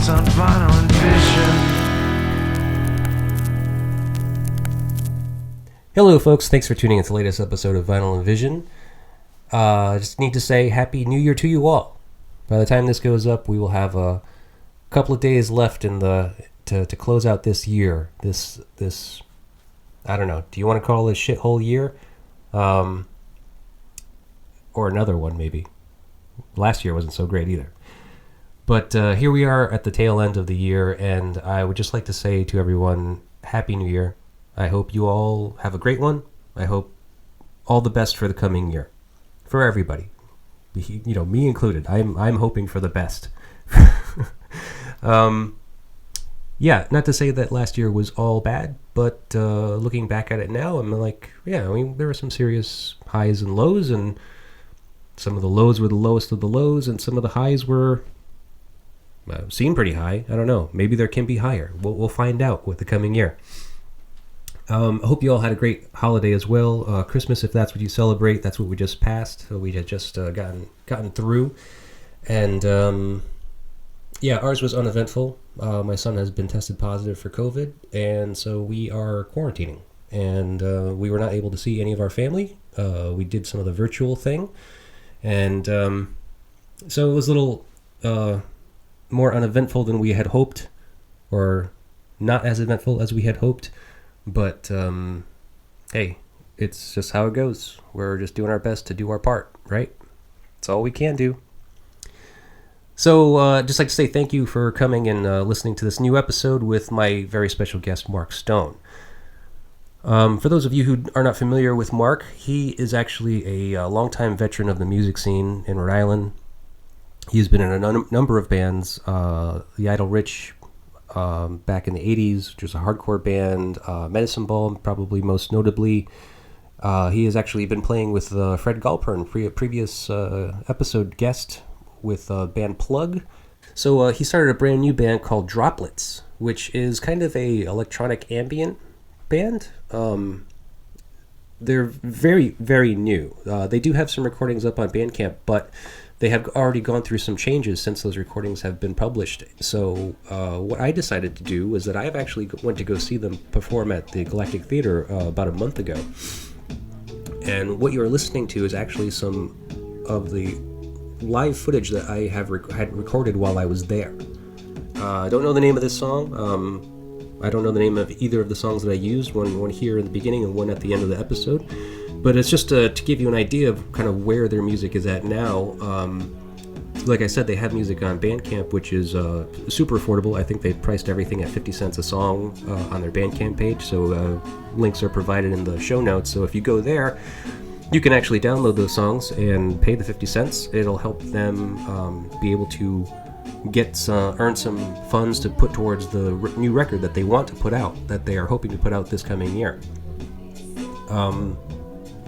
Droplets on vinyl and vision. Hello folks, thanks for tuning in to the latest episode of Vinyl and Vision. I just need to say Happy New Year to you all. By the time this goes up, we will have a couple of days left in to close out this year. This I don't know, do you want to call this shithole year? Or another one maybe. Last year wasn't so great either. But here we are at the tail end of the year, and I would just like to say to everyone, Happy New Year. I hope you all have a great one. I hope all the best for the coming year. For everybody. You know, me included. I'm hoping for the best. Yeah, not to say that last year was all bad, but looking back at it now, I'm like, yeah, I mean, there were some serious highs and lows, and some of the lows were the lowest of the lows, and some of the highs were seem pretty high. I don't know. Maybe there can be higher. We'll find out with the coming year. I hope you all had a great holiday as well. Christmas, if that's what you celebrate, that's what we just passed. So we had just gotten through, and yeah, ours was uneventful. My son has been tested positive for COVID, and so we are quarantining, and we were not able to see any of our family. We did some of the virtual thing, and so it was a little more uneventful than we had hoped, or not as eventful as we had hoped. But, hey, it's just how it goes. We're just doing our best to do our part, right? That's all we can do. So, just like to say thank you for coming and listening to this new episode with my very special guest, Mark Stone. For those of you who are not familiar with Mark, he is actually a longtime veteran of the music scene in Rhode Island. He's been in a number of bands, the Idle Rich, back in the 80s, which was a hardcore band, Medicine Ball, probably most notably. He has actually been playing with Fred Galpern, previous episode guest with band Plug. So he started a brand new band called Droplets, which is kind of a electronic ambient band. They're very, very new. They do have some recordings up on Bandcamp, but they have already gone through some changes since those recordings have been published. So what I decided to do was that I have actually went to go see them perform at the Galactic Theater about a month ago. And what you're listening to is actually some of the live footage that I had recorded while I was there. I don't know the name of this song. I don't know the name of either of the songs that I used, one here in the beginning and one at the end of the episode. But it's just to give you an idea of kind of where their music is at now. Like I said, they have music on Bandcamp, which is super affordable. I think they priced everything at 50 cents a song on their Bandcamp page, so links are provided in the show notes. So if you go there, you can actually download those songs and pay the 50 cents. It'll help them be able to earn some funds to put towards the new record that they want to put out, that they are hoping to put out this coming year.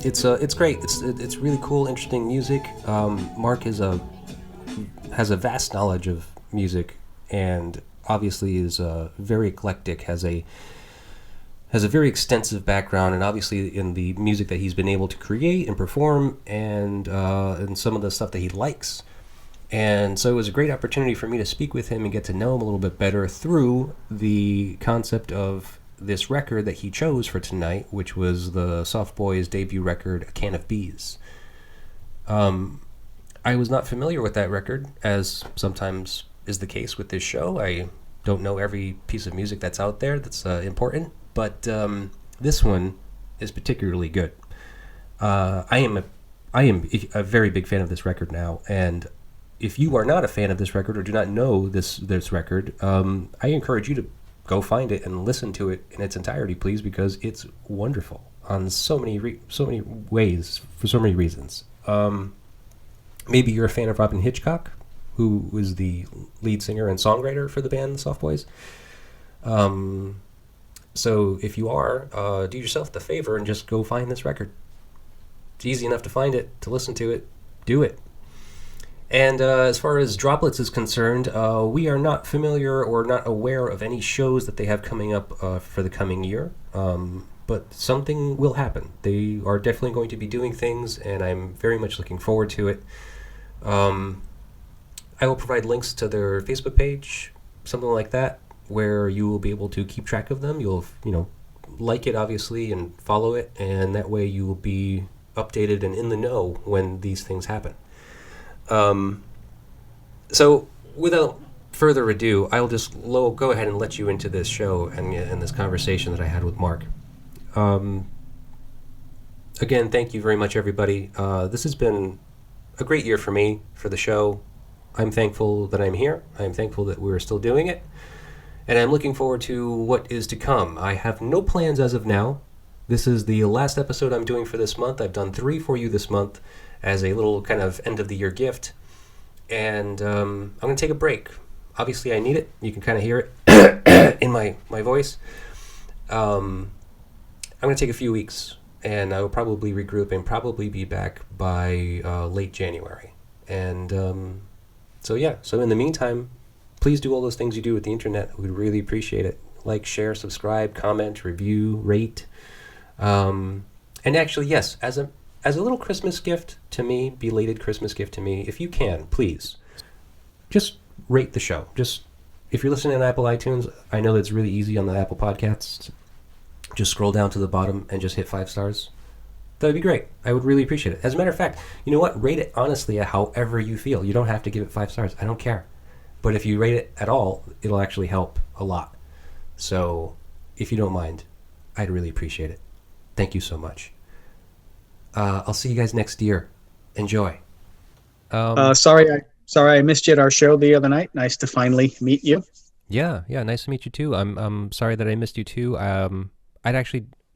It's great. It's really cool, interesting music. Mark has a vast knowledge of music, and obviously is very eclectic. Has a very extensive background, and obviously in the music that he's been able to create and perform, and some of the stuff that he likes. And so it was a great opportunity for me to speak with him and get to know him a little bit better through the concept of this record that he chose for tonight, which was the Soft Boys' debut record, A Can of Bees. I was not familiar with that record, as sometimes is the case with this show. I don't know every piece of music that's out there that's important, but this one is particularly good. I am a very big fan of this record now, and if you are not a fan of this record or do not know this record, I encourage you to go find it and listen to it in its entirety, please, because it's wonderful on so many ways, for so many reasons. Maybe you're a fan of Robin Hitchcock, who was the lead singer and songwriter for the band The Soft Boys. So if you are, do yourself the favor and just go find this record. It's easy enough to find it, to listen to it. Do it. And as far as Droplets is concerned, we are not familiar or not aware of any shows that they have coming up for the coming year. But something will happen. They are definitely going to be doing things, and I'm very much looking forward to it. I will provide links to their Facebook page something like that, where you will be able to keep track of them. You'll, like it obviously and follow it, and that way you will be updated and in the know when these things happen. So without further ado, I'll just go ahead and let you into this show and this conversation that I had with Mark. Again, thank you very much, everybody. This has been a great year for me, for the show. I'm thankful that I'm here. I'm thankful that we're still doing it. And I'm looking forward to what is to come. I have no plans as of now. This is the last episode I'm doing for this month. I've done 3 for you this month as a little kind of end-of-the-year gift. And I'm going to take a break. Obviously, I need it. You can kind of hear it in my voice. I'm going to take a few weeks, and I will probably regroup and probably be back by late January. And so in the meantime, please do all those things you do with the internet. We'd really appreciate it. Like, share, subscribe, comment, review, rate. And actually, yes, as a little Christmas gift to me, belated Christmas gift to me, if you can, please, just rate the show. Just, if you're listening on Apple iTunes, I know that it's really easy on the Apple Podcasts. Just scroll down to the bottom and just hit 5 stars. That would be great. I would really appreciate it. As a matter of fact, you know what? Rate it honestly however you feel. You don't have to give it 5 stars. I don't care. But if you rate it at all, it'll actually help a lot. So, if you don't mind, I'd really appreciate it. Thank you so much. I'll see you guys next year. Enjoy. Sorry I missed you at our show the other night. Nice to finally meet you. Yeah, nice to meet you too. I'm sorry that I missed you too. I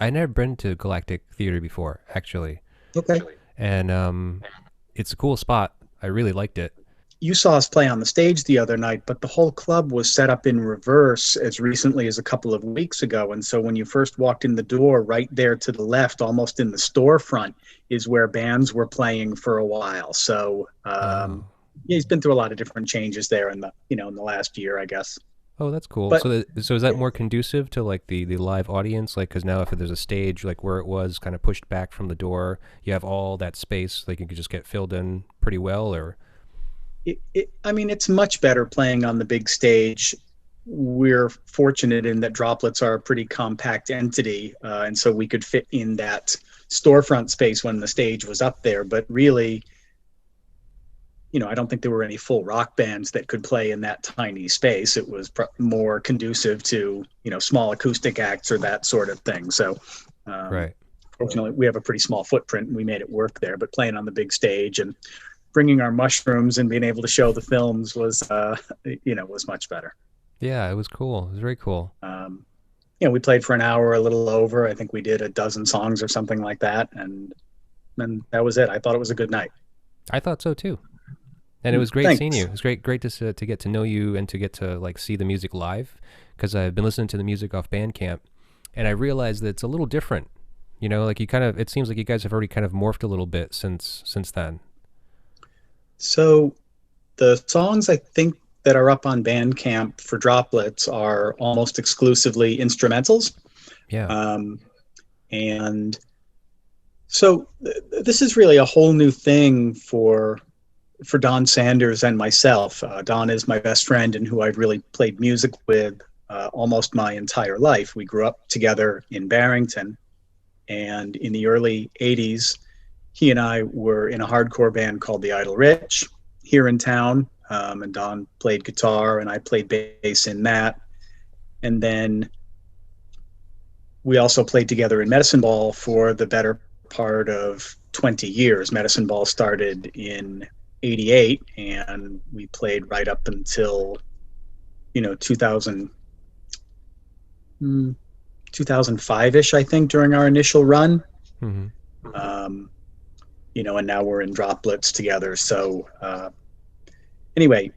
never been to Galactic Theater before, actually. Okay. And it's a cool spot. I really liked it. You saw us play on the stage the other night, but the whole club was set up in reverse as recently as a couple of weeks ago. And so when you first walked in the door, right there to the left, almost in the storefront, is where bands were playing for a while. So yeah, he's been through a lot of different changes there in the last year, I guess. Oh, that's cool. But, so is that more conducive to like the live audience? Like, because now if there's a stage like where it was kind of pushed back from the door, you have all that space, like you could just get filled in pretty well, or? It's much better playing on the big stage. We're fortunate in that Droplets are a pretty compact entity, and so we could fit in that storefront space when the stage was up there. But really, I don't think there were any full rock bands that could play in that tiny space. It was more conducive to, small acoustic acts or that sort of thing. So, right. Fortunately, we have a pretty small footprint and we made it work there. But playing on the big stage and bringing our mushrooms and being able to show the films was much better. Yeah, it was cool. It was very cool. We played for an hour, a little over. I think we did a dozen songs or something like that. And that was it. I thought it was a good night. I thought so too. And it was great seeing you. It was great to get to know you and to get to like see the music live, because I've been listening to the music off Bandcamp, and I realized that it's a little different. Like it seems like you guys have already kind of morphed a little bit since then. So the songs I think that are up on Bandcamp for Droplets are almost exclusively instrumentals. Yeah. And so this is really a whole new thing for Don Sanders and myself. Don is my best friend and who I've really played music with almost my entire life. We grew up together in Barrington, and in the early 80s, he and I were in a hardcore band called the Idle Rich here in town, and Don played guitar and I played bass in that. And then we also played together in Medicine Ball for the better part of 20 years. Medicine Ball started in 88 and we played right up until 2005-ish, I think, during our initial run. Mm-hmm. And now we're in Droplets together. So anyway,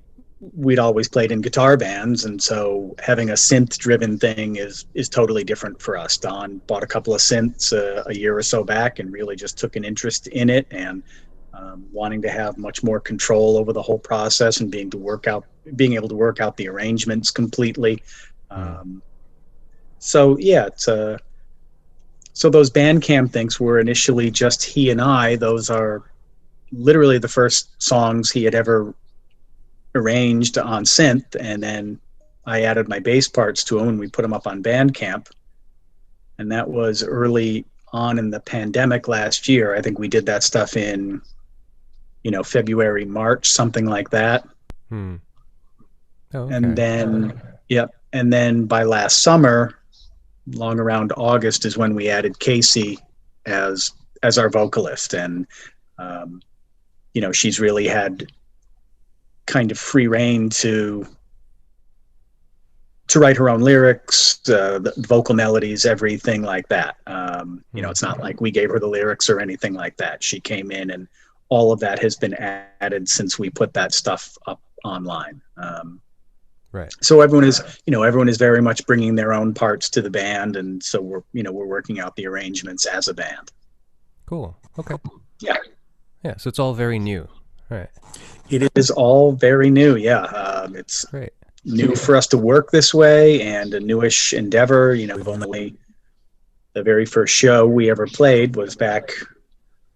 we'd always played in guitar bands, and so having a synth-driven thing is totally different for us. Don bought a couple of synths a year or so back and really just took an interest in it, and wanting to have much more control over the whole process and being able to work out the arrangements completely. So yeah, so those Bandcamp things were initially just he and I. Those are literally the first songs he had ever arranged on synth, and then I added my bass parts to them and we put them up on Bandcamp. And that was early on in the pandemic last year. I think we did that stuff in, February, March, something like that. Hmm. Oh, okay. And then, and then by last summer, long around August, is when we added Casey as our vocalist. And, she's really had kind of free reign to write her own lyrics, the vocal melodies, everything like that. It's not like we gave her the lyrics or anything like that. She came in, and all of that has been added since we put that stuff up online. Right. So everyone is very much bringing their own parts to the band, and so we're working out the arrangements as a band. Cool. Okay. Yeah. Yeah. So it's all very new. All right. It is all very new. Yeah. It's great. New for us to work this way, and a newish endeavor. We've only, the very first show we ever played was back,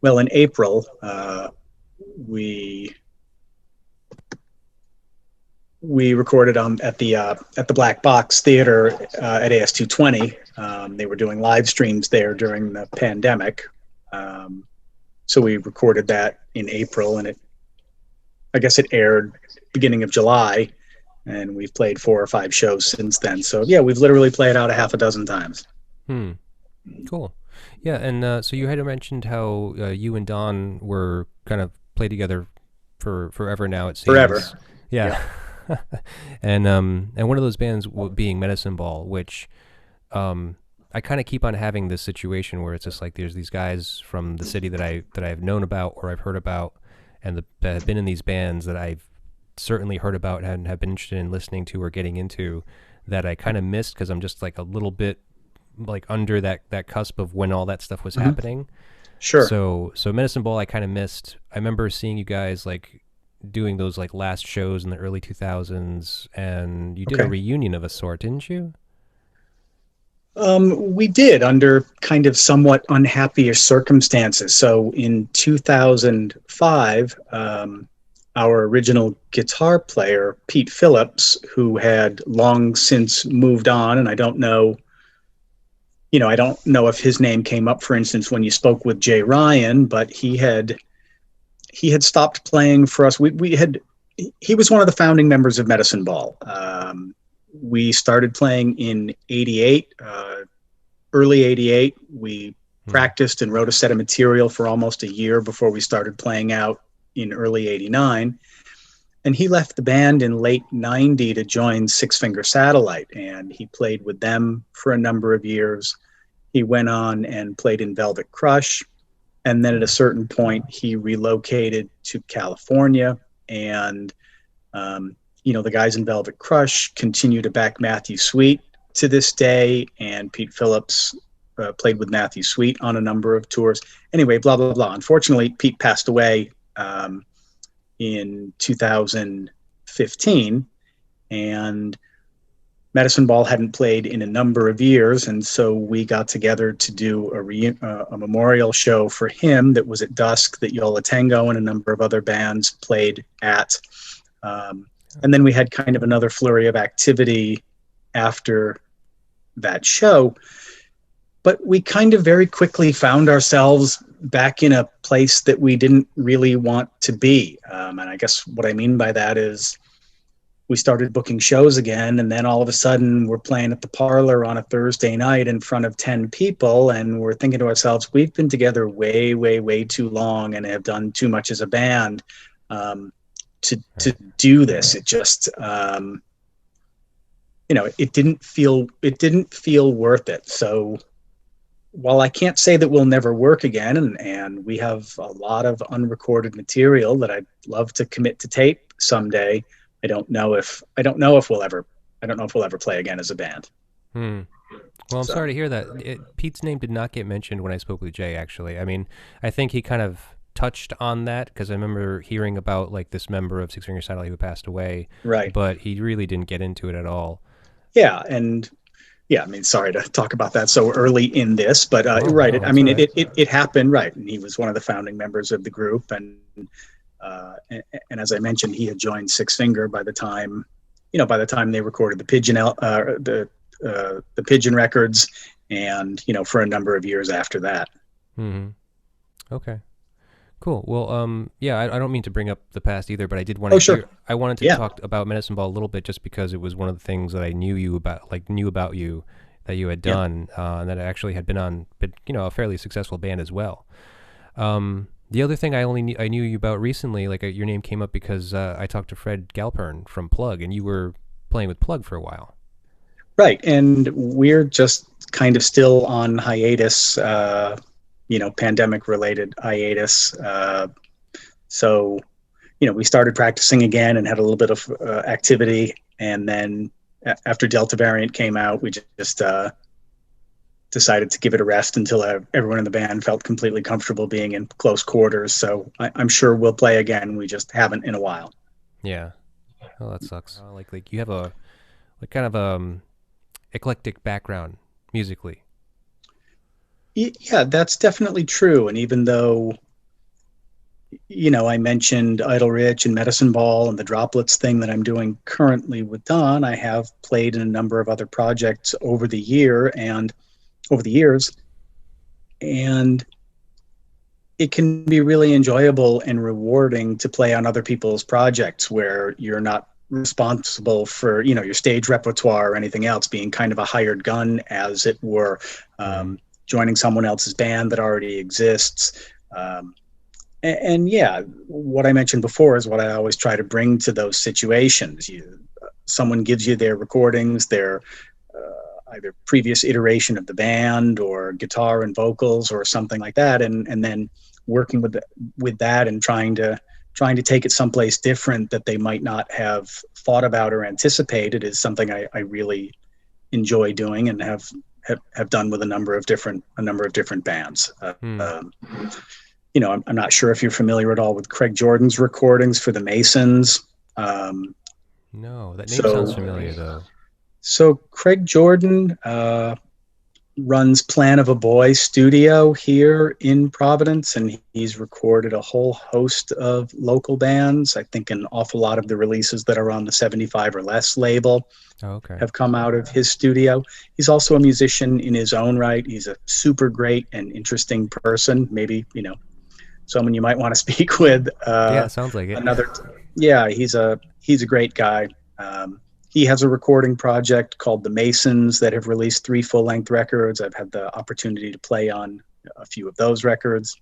in April. We recorded at the Black Box Theater at AS220. They were doing live streams there during the pandemic, so we recorded that in April, and I guess it aired beginning of July. And we've played 4 or 5 shows since then. So yeah, we've literally played out a half a dozen times. Cool. Yeah, and so you had mentioned how you and Don were kind of played together for forever now. It seems. Forever. Yeah. and one of those bands being Medicine Ball, which I kind of keep on having this situation where it's just like there's these guys from the city that I've known about or I've heard about, and that have been in these bands that I've certainly heard about and have been interested in listening to or getting into, that I kind of missed because I'm just like a little bit like under that cusp of when all that stuff was happening. Sure. So Medicine Ball I kind of missed. I remember seeing you guys like doing those like last shows in the early 2000s, and you did a reunion of a sort, didn't you? We did, under kind of somewhat unhappy circumstances. So in 2005, our original guitar player, Pete Phillips, who had long since moved on, and I don't know if his name came up, for instance, when you spoke with Jay Ryan, but he had stopped playing for us. He was one of the founding members of Medicine Ball. We started playing in 88, early 88. We practiced and wrote a set of material for almost a year before we started playing out in early 89. And he left the band in late 90 to join Six Finger Satellite, and he played with them for a number of years. He went on and played in Velvet Crush, and then at a certain point he relocated to California, and the guys in Velvet Crush continue to back Matthew Sweet to this day, and Pete Phillips played with Matthew Sweet on a number of tours. Anyway, blah, blah, blah. Unfortunately, Pete passed away in 2015, and Medicine Ball hadn't played in a number of years, and so we got together to do a memorial show for him that was at dusk, that Yola Tango and a number of other bands played at. And then we had kind of another flurry of activity after that show. But we kind of very quickly found ourselves back in a place that we didn't really want to be. And I guess what I mean by that is we started booking shows again, and then all of a sudden we're playing at the Parlor on a Thursday night in front of 10 people, and we're thinking to ourselves, we've been together way, way, way too long and have done too much as a band to do this. It just it didn't feel worth it. So while I can't say that we'll never work again, and we have a lot of unrecorded material that I'd love to commit to tape someday, I don't know if we'll ever play again as a band. Well, I'm sorry to hear that. Pete's name did not get mentioned when I spoke with Jay, actually. I mean, I think he kind of touched on that because I remember hearing about like this member of Six Finger Satellite who passed away. Right. But he really didn't get into it at all. Yeah, and I mean, sorry to talk about that so early in this, but right. It happened, right. And he was one of the founding members of the group, and as I mentioned, he had joined Six Finger by the time by the time they recorded the Pigeon records, and for a number of years after that. Mm-hmm. Okay. Cool. Well, yeah, I don't mean to bring up the past either, but I did want Oh, to sure. hear. I wanted to Yeah. talk about Medicine Ball a little bit, just because it was one of the things that I knew about you, that you had Yeah. done, and that I actually had been on, but a fairly successful band as well. The other thing I knew you about recently, like your name came up because I talked to Fred Galpern from Plug, and you were playing with Plug for a while. Right. And we're just kind of still on hiatus, pandemic related hiatus. So, we started practicing again and had a little bit of activity. And then after Delta variant came out, we just decided to give it a rest until everyone in the band felt completely comfortable being in close quarters. So I'm sure we'll play again. We just haven't in a while. Yeah. Oh, that sucks. Like you have a kind of eclectic background musically. Yeah, that's definitely true. And even though, I mentioned Idle Rich and Medicine Ball and the Droplets thing that I'm doing currently with Don, I have played in a number of other projects over the years, and it can be really enjoyable and rewarding to play on other people's projects where you're not responsible for your stage repertoire or anything else, being kind of a hired gun, as it were, joining someone else's band that already exists. And yeah, what I mentioned before is what I always try to bring to those situations. Someone gives you their recordings, their either previous iteration of the band or guitar and vocals or something like that, and then working with that and trying to take it someplace different that they might not have thought about or anticipated is something I really enjoy doing and have done with a number of different bands. I'm not sure if you're familiar at all with Craig Jordan's recordings for the Masons. No, that name sounds familiar though. So Craig Jordan runs Plan of a Boy Studio here in Providence, and he's recorded a whole host of local bands. I think an awful lot of the releases that are on the 75 or Less label have come out of his studio. He's also a musician in his own right. He's a super great and interesting person. Maybe, someone you might want to speak with. Yeah, sounds like it. Yeah, he's a great guy. He has a recording project called The Masons that have released 3 full-length records. I've had the opportunity to play on a few of those records.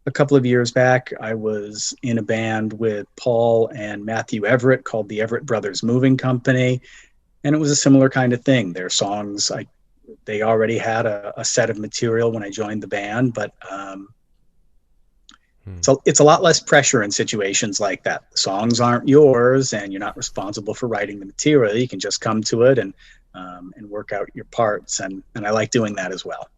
A couple of years back, I was in a band with Paul and Matthew Everett called the Everett Brothers Moving Company, and it was a similar kind of thing. Their songs, they already had a set of material when I joined the band, but so it's a lot less pressure in situations like that. The songs aren't yours, and you're not responsible for writing the material. You can just come to it and work out your parts, and I like doing that as well.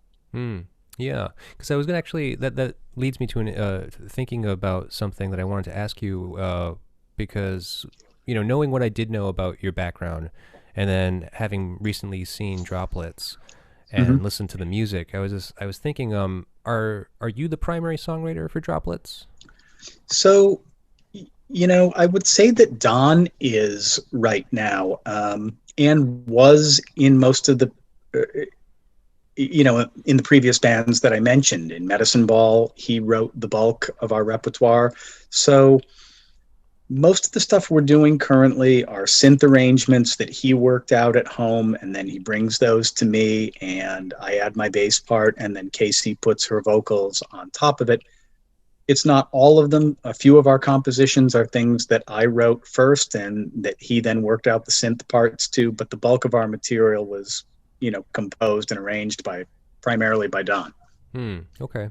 Yeah, because I was gonna actually that leads me to thinking about something that I wanted to ask you, because knowing what I did know about your background, and then having recently seen Droplets and listened to the music, I was thinking, are you the primary songwriter for Droplets? So, I would say that Don is right now, and was in most of the, in the previous bands that I mentioned. In Medicine Ball, he wrote the bulk of our repertoire. So most of the stuff we're doing currently are synth arrangements that he worked out at home, and then he brings those to me, and I add my bass part, and then Casey puts her vocals on top of it. It's not all of them. A few of our compositions are things that I wrote first and that he then worked out the synth parts to, but the bulk of our material was, composed and arranged primarily by Don. Okay.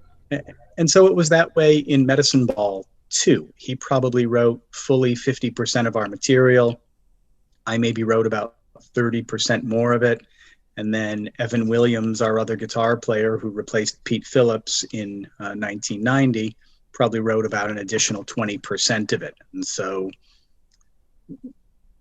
And so it was that way in Medicine Ball too. He probably wrote fully 50% of our material. I maybe wrote about 30% more of it. And then Evan Williams, our other guitar player who replaced Pete Phillips in 1990, probably wrote about an additional 20% of it. And so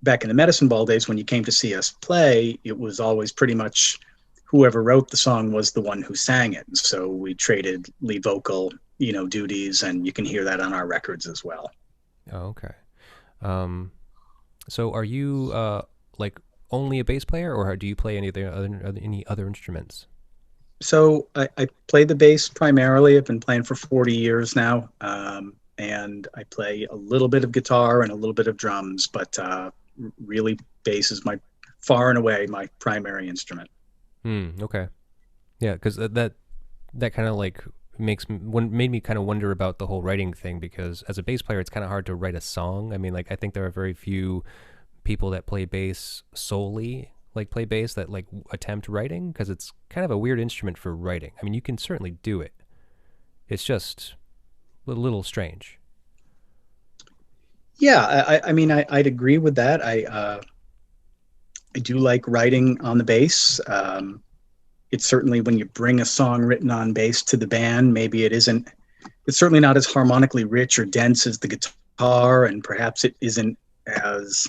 back in the Medicine Ball days, when you came to see us play, it was always pretty much whoever wrote the song was the one who sang it. So we traded lead vocal, duties, and you can hear that on our records as well. Oh, okay. So are you like only a bass player, or do you play any other instruments? So I play the bass primarily. I've been playing for 40 years now. And I play a little bit of guitar and a little bit of drums, but really bass is my far and away my primary instrument. Okay. Yeah, because that kind of like made me kind of wonder about the whole writing thing, because as a bass player it's kind of hard to write a song. I mean, like I think there are very few people that play bass solely, like play bass, that like attempt writing, because it's kind of a weird instrument for writing. I mean, you can certainly do it. It's just a little strange. Yeah, I mean, I'd agree with that. I do like writing on the bass. It's certainly when you bring a song written on bass to the band, maybe it's certainly not as harmonically rich or dense as the guitar, and perhaps it isn't as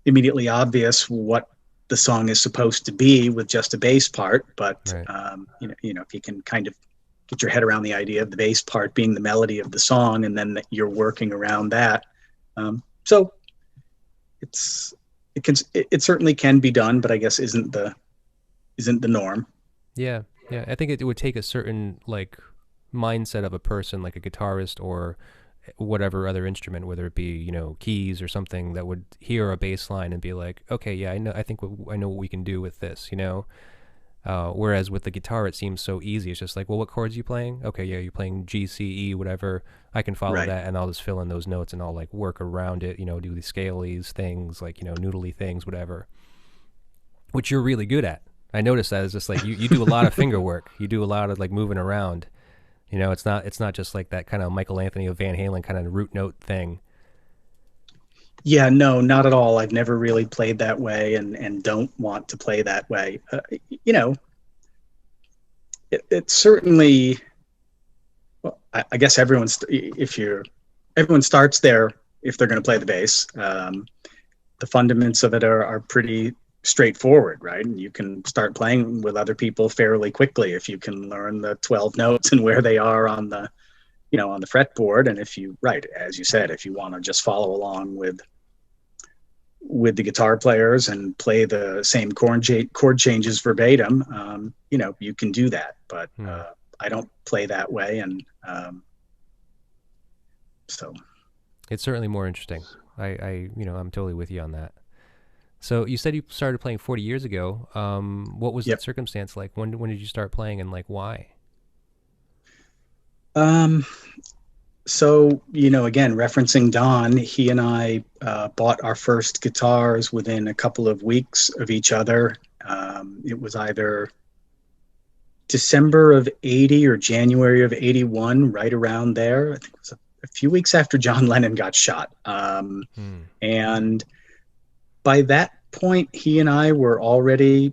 immediately obvious what the song is supposed to be with just a bass part. But Right. if you can kind of get your head around the idea of the bass part being the melody of the song, and then that you're working around that. So it certainly can be done, but I guess isn't the norm. Yeah, yeah. I think it would take a certain like mindset of a person, like a guitarist or whatever other instrument, whether it be keys or something, that would hear a bass line and be like, okay, yeah, I know. I think I know what we can do with this. Whereas with the guitar, it seems so easy. It's just like, well, what chords are you playing? Okay, yeah, you're playing G, C, E, whatever. I can follow Right. that, and I'll just fill in those notes, and I'll like work around it. Do the scalies things, like noodly things, whatever, which you're really good at. I noticed that. It's just like you do a lot of finger work. You do a lot of like moving around. It's not just like that kind of Michael Anthony of Van Halen kind of root note thing. Yeah, no, not at all. I've never really played that way, and don't want to play that way. You know, it certainly. Well, I guess everyone starts there if they're going to play the bass. The fundaments of it are pretty straightforward, right? And you can start playing with other people fairly quickly if you can learn the 12 notes and where they are on the fretboard. And if you, right, as you said, if you want to just follow along with the guitar players and play the same chord changes verbatim, you can do that. But Hmm. I don't play that way, and so. It's certainly more interesting. I'm totally with you on that. So you said you started playing 40 years ago. What was that Yep. circumstance like? When did you start playing, and like why? Um, so again, referencing Don, he and I bought our first guitars within a couple of weeks of each other. It was either December of 80 or January of 81, right around there. I think it was a few weeks after John Lennon got shot. Hmm. And by that point, he and I were already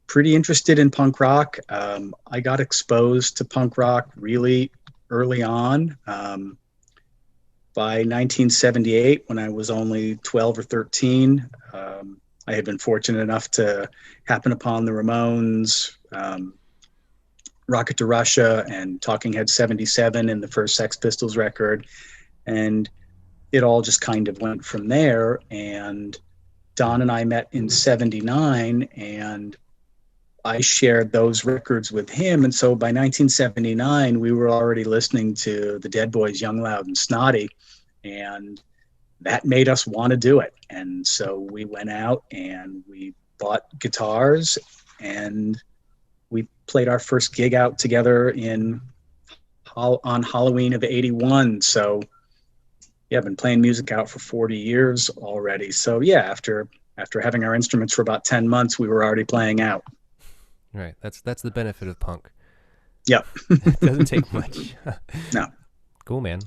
pretty interested in punk rock. I got exposed to punk rock really early on. By 1978, when I was only 12 or 13, I had been fortunate enough to happen upon the Ramones, Rocket to Russia, and Talking Head 77 and the first Sex Pistols record. And it all just kind of went from there. And Don and I met in 79, and I shared those records with him. And so by 1979, we were already listening to the Dead Boys' Young, Loud, and Snotty. And that made us want to do it. And so we went out and we bought guitars, and we played our first gig out together on Halloween of 81. So yeah, I've been playing music out for 40 years already. So yeah, after having our instruments for about 10 months, we were already playing out. Right. That's the benefit of punk. Yep. It doesn't take much. No. Cool, man.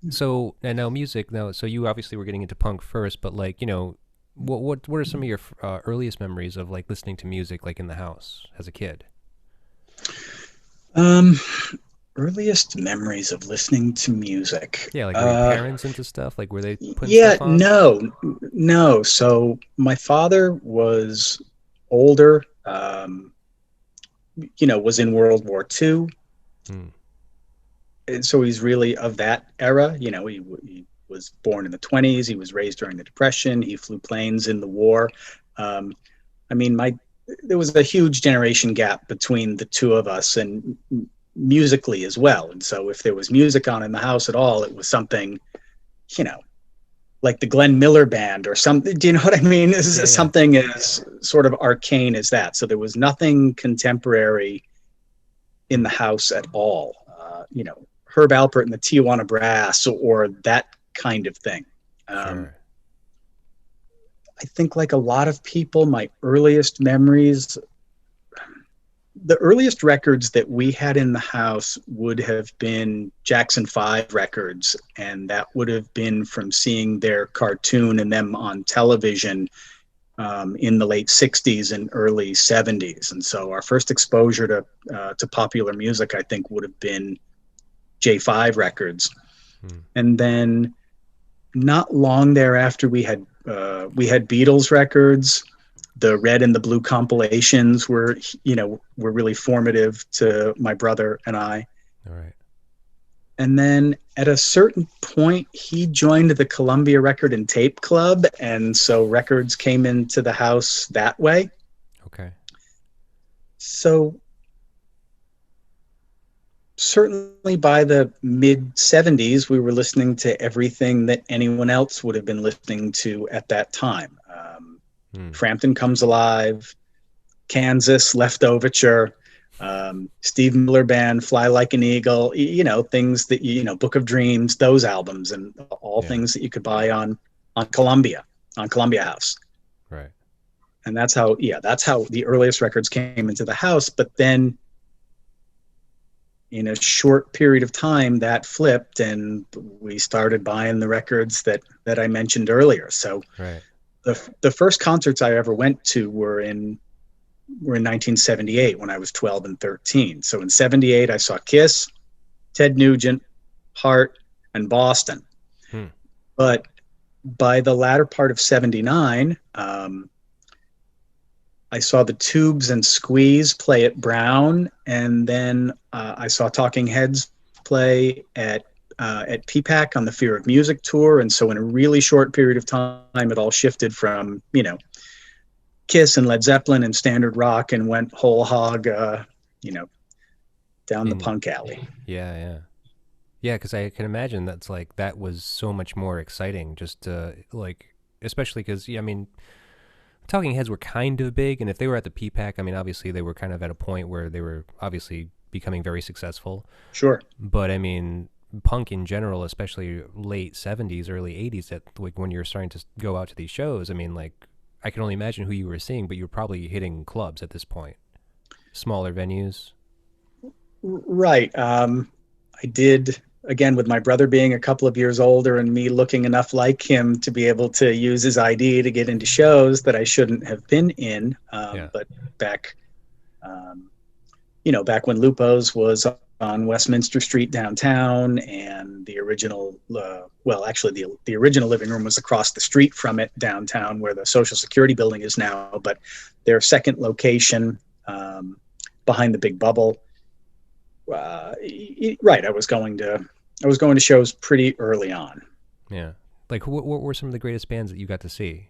So and now music. Now, so you obviously were getting into punk first, but like what are some of your earliest memories of like listening to music, like in the house as a kid? Um, Earliest memories of listening to music. Yeah, like were your parents into stuff? Like were they putting Yeah, stuff on? no. So my father was older, was in World War II. Hmm. And so he's really of that era. He was born in the 20s. He was raised during the Depression. He flew planes in the war. I mean, there was a huge generation gap between the two of us, and musically as well. And so if there was music on in the house at all, it was something, you know, like the Glenn Miller Band or something. Do you know what I mean? This is something as sort of arcane as that. So there was nothing contemporary in the house at all. You know, Herb Alpert and the Tijuana Brass or that kind of thing. Sure. I think, like a lot of people, my earliest memories, the earliest records that we had in the house would have been Jackson 5 records, and that would have been from seeing their cartoon and them on television in the late 60s and early 70s. And so our first exposure to popular music, I think, would have been J5 records. And then not long thereafter, we had Beatles records. The Red and the Blue compilations were really formative to my brother and I. All right. And then at a certain point, he joined the Columbia Record and Tape Club, and so records came into the house that way. Okay. So certainly by the mid 70s, we were listening to everything that anyone else would have been listening to at that time. Frampton Comes Alive, Kansas, Leftoverture, Steve Miller Band, Fly Like an Eagle, things that, Book of Dreams, those albums, and all things that you could buy on Columbia House. Right. And that's how the earliest records came into the house. But then in a short period of time, that flipped, and we started buying the records that I mentioned earlier. So right. The first concerts I ever went to were in 1978 when I was 12 and 13. So in 78, I saw Kiss, Ted Nugent, Heart, and Boston. But by the latter part of 79, I saw the Tubes and Squeeze play at Brown, and then I saw Talking Heads play at PPAC on the Fear of Music tour. And so in a really short period of time, it all shifted from, Kiss and Led Zeppelin and standard rock, and went whole hog, down the punk alley. Yeah. Because I can imagine that was so much more exciting, just especially because, Talking Heads were kind of big, and if they were at the PPAC, obviously they were kind of at a point where they were obviously becoming very successful. Sure. But punk in general, especially late 70s, early 80s, that when you're starting to go out to these shows, I can only imagine who you were seeing, but you were probably hitting clubs at this point, smaller venues. Right. I did, again, with my brother being a couple of years older and me looking enough like him to be able to use his ID to get into shows that I shouldn't have been in. But back when Lupo's was on Westminster Street downtown, and the original, the original living room was across the street from it downtown where the Social Security building is now, but their second location behind the Big Bubble. Right. I was going to shows pretty early on. Yeah. Like what were some of the greatest bands that you got to see?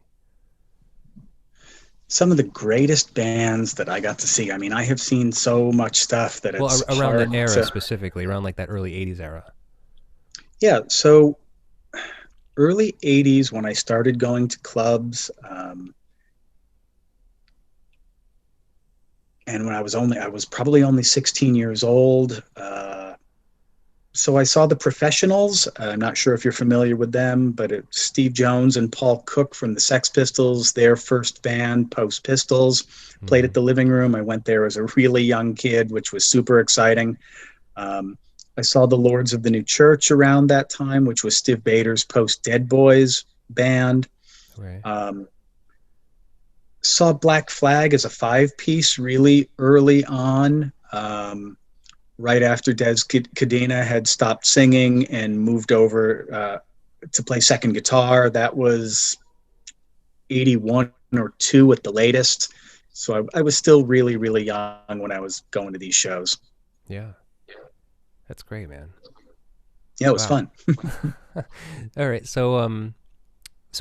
Some of the greatest bands that I got to see. I have seen so much stuff that it's around hard that era to... specifically, around like that early 80s era. Yeah. So early 80s, when I started going to clubs, and when I was probably only 16 years old. So I saw the Professionals. I'm not sure if you're familiar with them, but it's Steve Jones and Paul Cook from the Sex Pistols, their first band, Post Pistols, played at the Living Room. I went there as a really young kid, which was super exciting. I saw the Lords of the New Church around that time, which was Stiv Bader's Post Dead Boys band. Right. Saw Black Flag as a 5-piece really early on. Right after Des Cadena had stopped singing and moved over to play second guitar. That was 81 or 2 at the latest. So I was still really, really young when I was going to these shows. Yeah. That's great, man. Yeah, it was Wow. fun. All right. So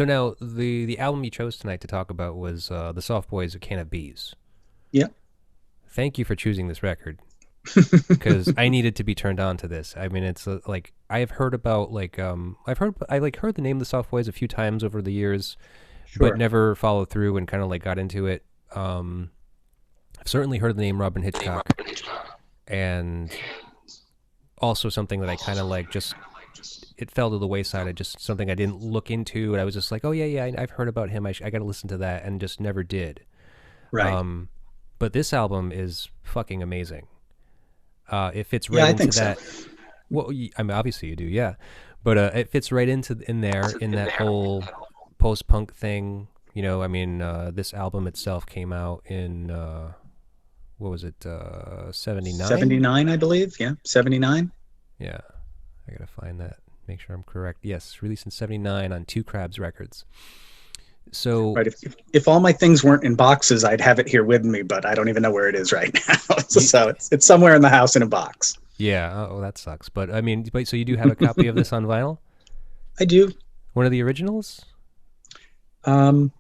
now the album you chose tonight to talk about was the Soft Boys of Can of Bees. Yeah. Thank you for choosing this record because I needed to be turned on to this. I mean, it's like I have heard about heard the name of the Soft Boys a few times over the years, but Sure. never followed through and kind of like got into it. I've certainly heard the name Robin Hitchcock, and also something that I kind of like just it fell to the wayside. I just something I didn't look into, and I was just like, oh yeah, I've heard about him. I got to listen to that, and just never did. Right. Um, but this album is fucking amazing. It fits Yeah, right I into think so. that. Well, I mean, obviously you do, yeah. But it fits right into in there in that whole post punk thing. You know, I mean, this album itself came out in what was it, 79? 79, I believe. Yeah, 79. Yeah, I gotta find that. Make sure I'm correct. Yes, released in '79 on Two Crabs Records. So Right. If all my things weren't in boxes, I'd have it here with me, but I don't even know where it is right now. you, So it's somewhere in the house in a box. yeah, oh that sucks. But I mean, wait, so you do have a copy of this on vinyl? I do. One of the originals? Um,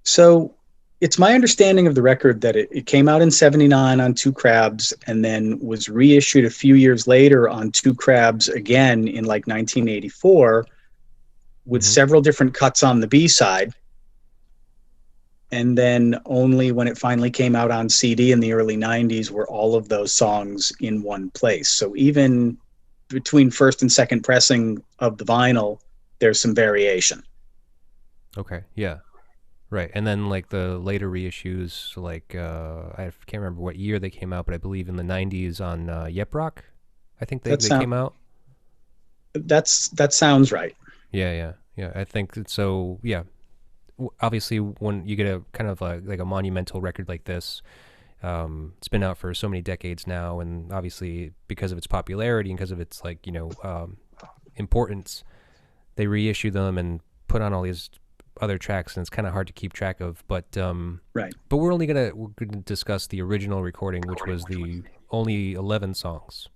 so it's my understanding of the record that it came out in 79 on Two Crabs and then was reissued a few years later on Two Crabs again in like 1984 with Mm-hmm. several different cuts on the B side. And then only when it finally came out on CD in the early 90s were all of those songs in one place. So even between first and second pressing of the vinyl, there's some variation. Okay, yeah. Right, and then like the later reissues, like I can't remember what year they came out, but I believe in the '90s on Yep Rock. I think That they sound came out. that sounds right. Yeah. I think so. Yeah, obviously when you get a kind of like a monumental record like this, it's been out for so many decades now, and obviously because of its popularity and because of its like importance, they reissue them and put on all these other tracks, and it's kind of hard to keep track of. Right. But we're gonna discuss the original recording, which was the only 11 songs.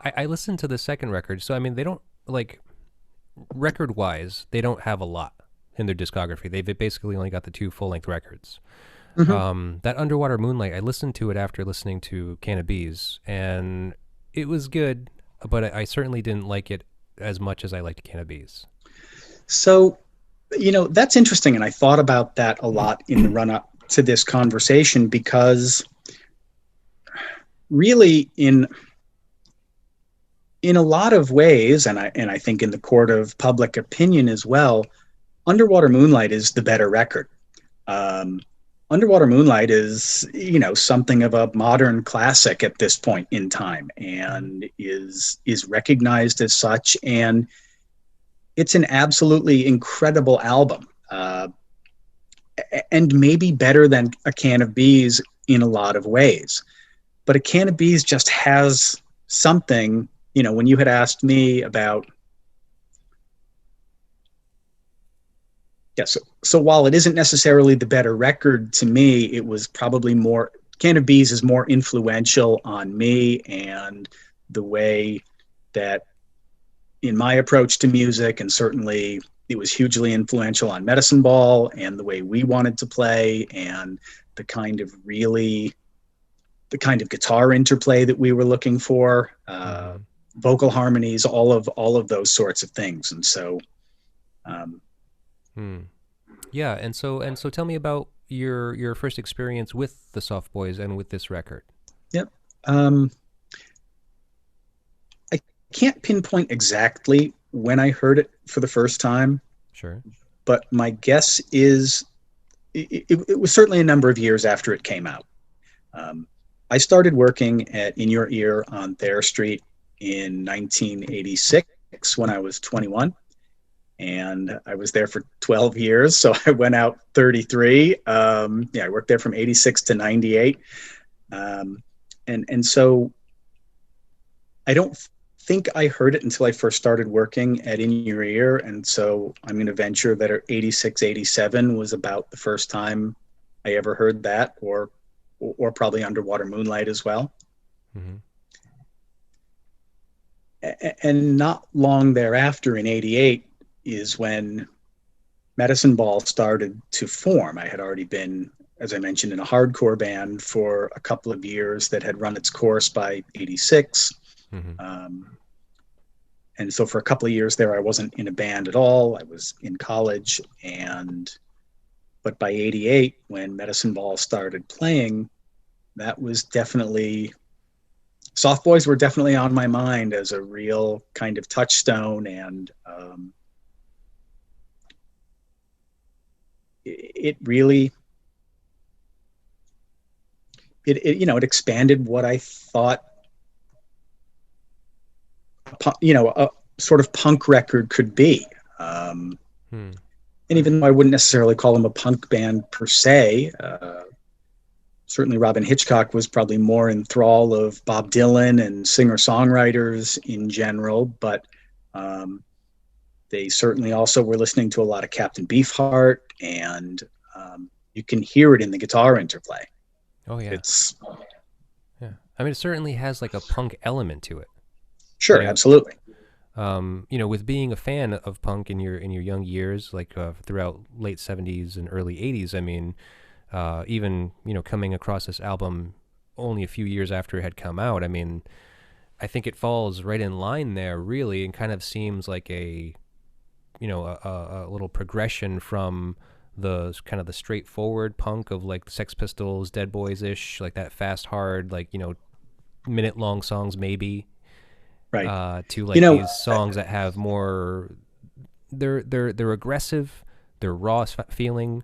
I listened to the second record, so I mean they don't like record wise they don't have a lot in their discography. They've basically only got the two full length records. Hmm. That Underwater Moonlight, I listened to it after listening to Can of Bees, and it was good, but I certainly didn't like it as much as I liked Can of Bees. So, that's interesting. And I thought about that a lot in the run up to this conversation because really in a lot of ways, and I think in the court of public opinion as well, Underwater Moonlight is the better record. Um, Underwater Moonlight is, something of a modern classic at this point in time, and is recognized as such. And it's an absolutely incredible album, and maybe better than A Can of Bees in a lot of ways. But A Can of Bees just has something. When you had asked me about, so while it isn't necessarily the better record to me, it was probably more. Can of Bees is more influential on me and the way that in my approach to music, and certainly it was hugely influential on Medicine Ball and the way we wanted to play and the kind of guitar interplay that we were looking for, Mm-hmm. vocal harmonies, all of those sorts of things. And so, Hmm. Yeah, and so tell me about your first experience with the Soft Boys and with this record. yep. Um, I can't pinpoint exactly when I heard it for the first time, Sure. but my guess is it was certainly a number of years after it came out. Um, I started working at In Your Ear on Thayer Street in 1986 when I was 21. And I was there for 12 years. So I went out 33. I worked there from 86 to 98. And so I don't think I heard it until I first started working at In Your Ear. And so I'm going to venture that 86, 87 was about the first time I ever heard that, or probably Underwater Moonlight as well. Mm-hmm. And not long thereafter, in '88, is when Medicine Ball started to form. I had already been, as I mentioned, in a hardcore band for a couple of years that had run its course by '86. Mm-hmm. And so for a couple of years there, I wasn't in a band at all. I was in college. But by '88, when Medicine Ball started playing, that was definitely, Soft Boys were definitely on my mind as a real kind of touchstone. And it really, it expanded what I thought, a sort of punk record could be. And even though I wouldn't necessarily call them a punk band per se, certainly Robin Hitchcock was probably more in thrall of Bob Dylan and singer-songwriters in general, but they certainly also were listening to a lot of Captain Beefheart, and you can hear it in the guitar interplay. Oh yeah, yeah. I mean, it certainly has like a punk element to it. Sure, absolutely. With being a fan of punk in your young years, like throughout late '70s and early '80s, I mean, even coming across this album only a few years after it had come out, I mean, I think it falls right in line there, really, and kind of seems like a little progression from the kind of the straightforward punk of like Sex Pistols, Dead Boys ish, like that fast, hard, like minute long songs maybe. Right. To like these songs that have more, they're aggressive, they're raw feeling,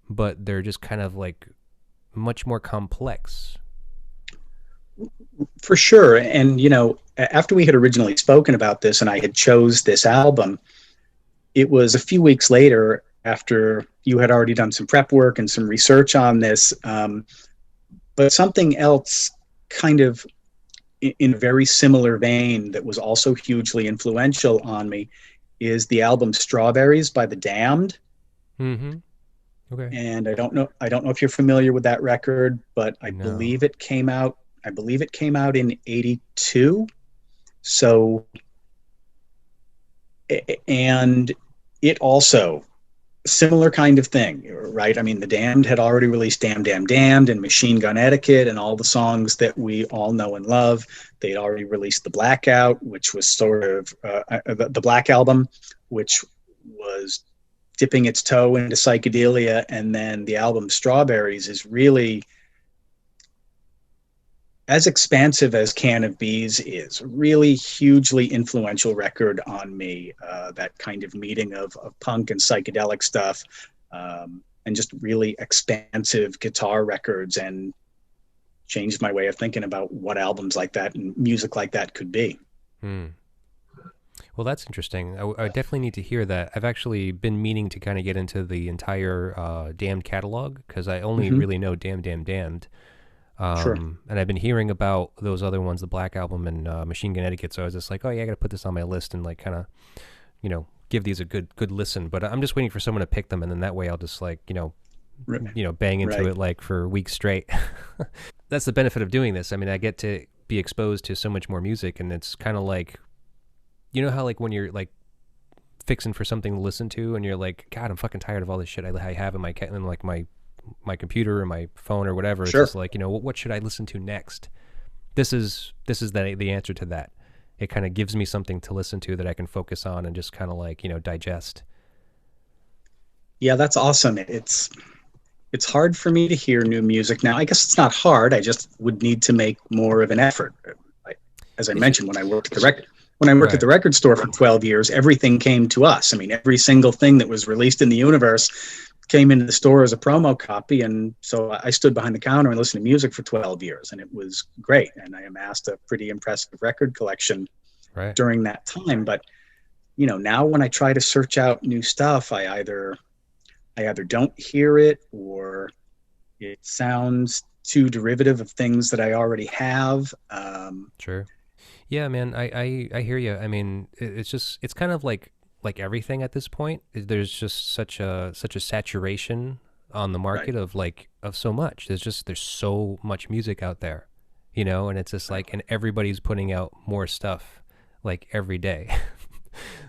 but they're just kind of like much more complex. For sure. And after we had originally spoken about this and I had chose this album, it was a few weeks later, after you had already done some prep work and some research on this, but something else kind of in a very similar vein that was also hugely influential on me is the album Strawberries by The Damned. Mm-hmm. Okay. And I don't know if you're familiar with that record, but I believe it came out in '82. So, and it also, similar kind of thing, right? I mean, The Damned had already released Damn Damn Damned and Machine Gun Etiquette and all the songs that we all know and love. They'd already released The Blackout, which was sort of the Black Album, which was dipping its toe into psychedelia. And then the album Strawberries is really as expansive as Can of Bees is, really hugely influential record on me. That kind of meeting of punk and psychedelic stuff, and just really expansive guitar records, and changed my way of thinking about what albums like that and music like that could be. Well, that's interesting. I definitely need to hear that. I've actually been meaning to kind of get into the entire Damned catalog, because I only really know Damn Damn Damned. Sure. And I've been hearing about those other ones, the Black Album and Machine Gun Etiquette. So I was just like, oh yeah, I got to put this on my list and like kind of, give these a good listen. But I'm just waiting for someone to pick them, and then that way I'll just like, bang into it like for weeks straight. That's the benefit of doing this. I mean, I get to be exposed to so much more music, and it's kind of like, how like when you're like fixing for something to listen to, and you're like, God, I'm fucking tired of all this shit I have in my computer or my phone or whatever. Sure. It's just like, what should I listen to next? This is the answer to that. It kind of gives me something to listen to that I can focus on and just kind of like, digest. Yeah, that's awesome. It's hard for me to hear new music now. I guess it's not hard. I just would need to make more of an effort. As I mentioned, when I worked at the record store for 12 years, everything came to us. I mean, every single thing that was released in the universe came into the store as a promo copy. And so I stood behind the counter and listened to music for 12 years, and it was great. And I amassed a pretty impressive record collection during that time. But, now when I try to search out new stuff, I either don't hear it, or it sounds too derivative of things that I already have. Sure. Yeah, man, I hear you. I mean, it's kind of like everything at this point. There's just such a saturation on the market of so much. There's so much music out there, and it's just like, and everybody's putting out more stuff like every day.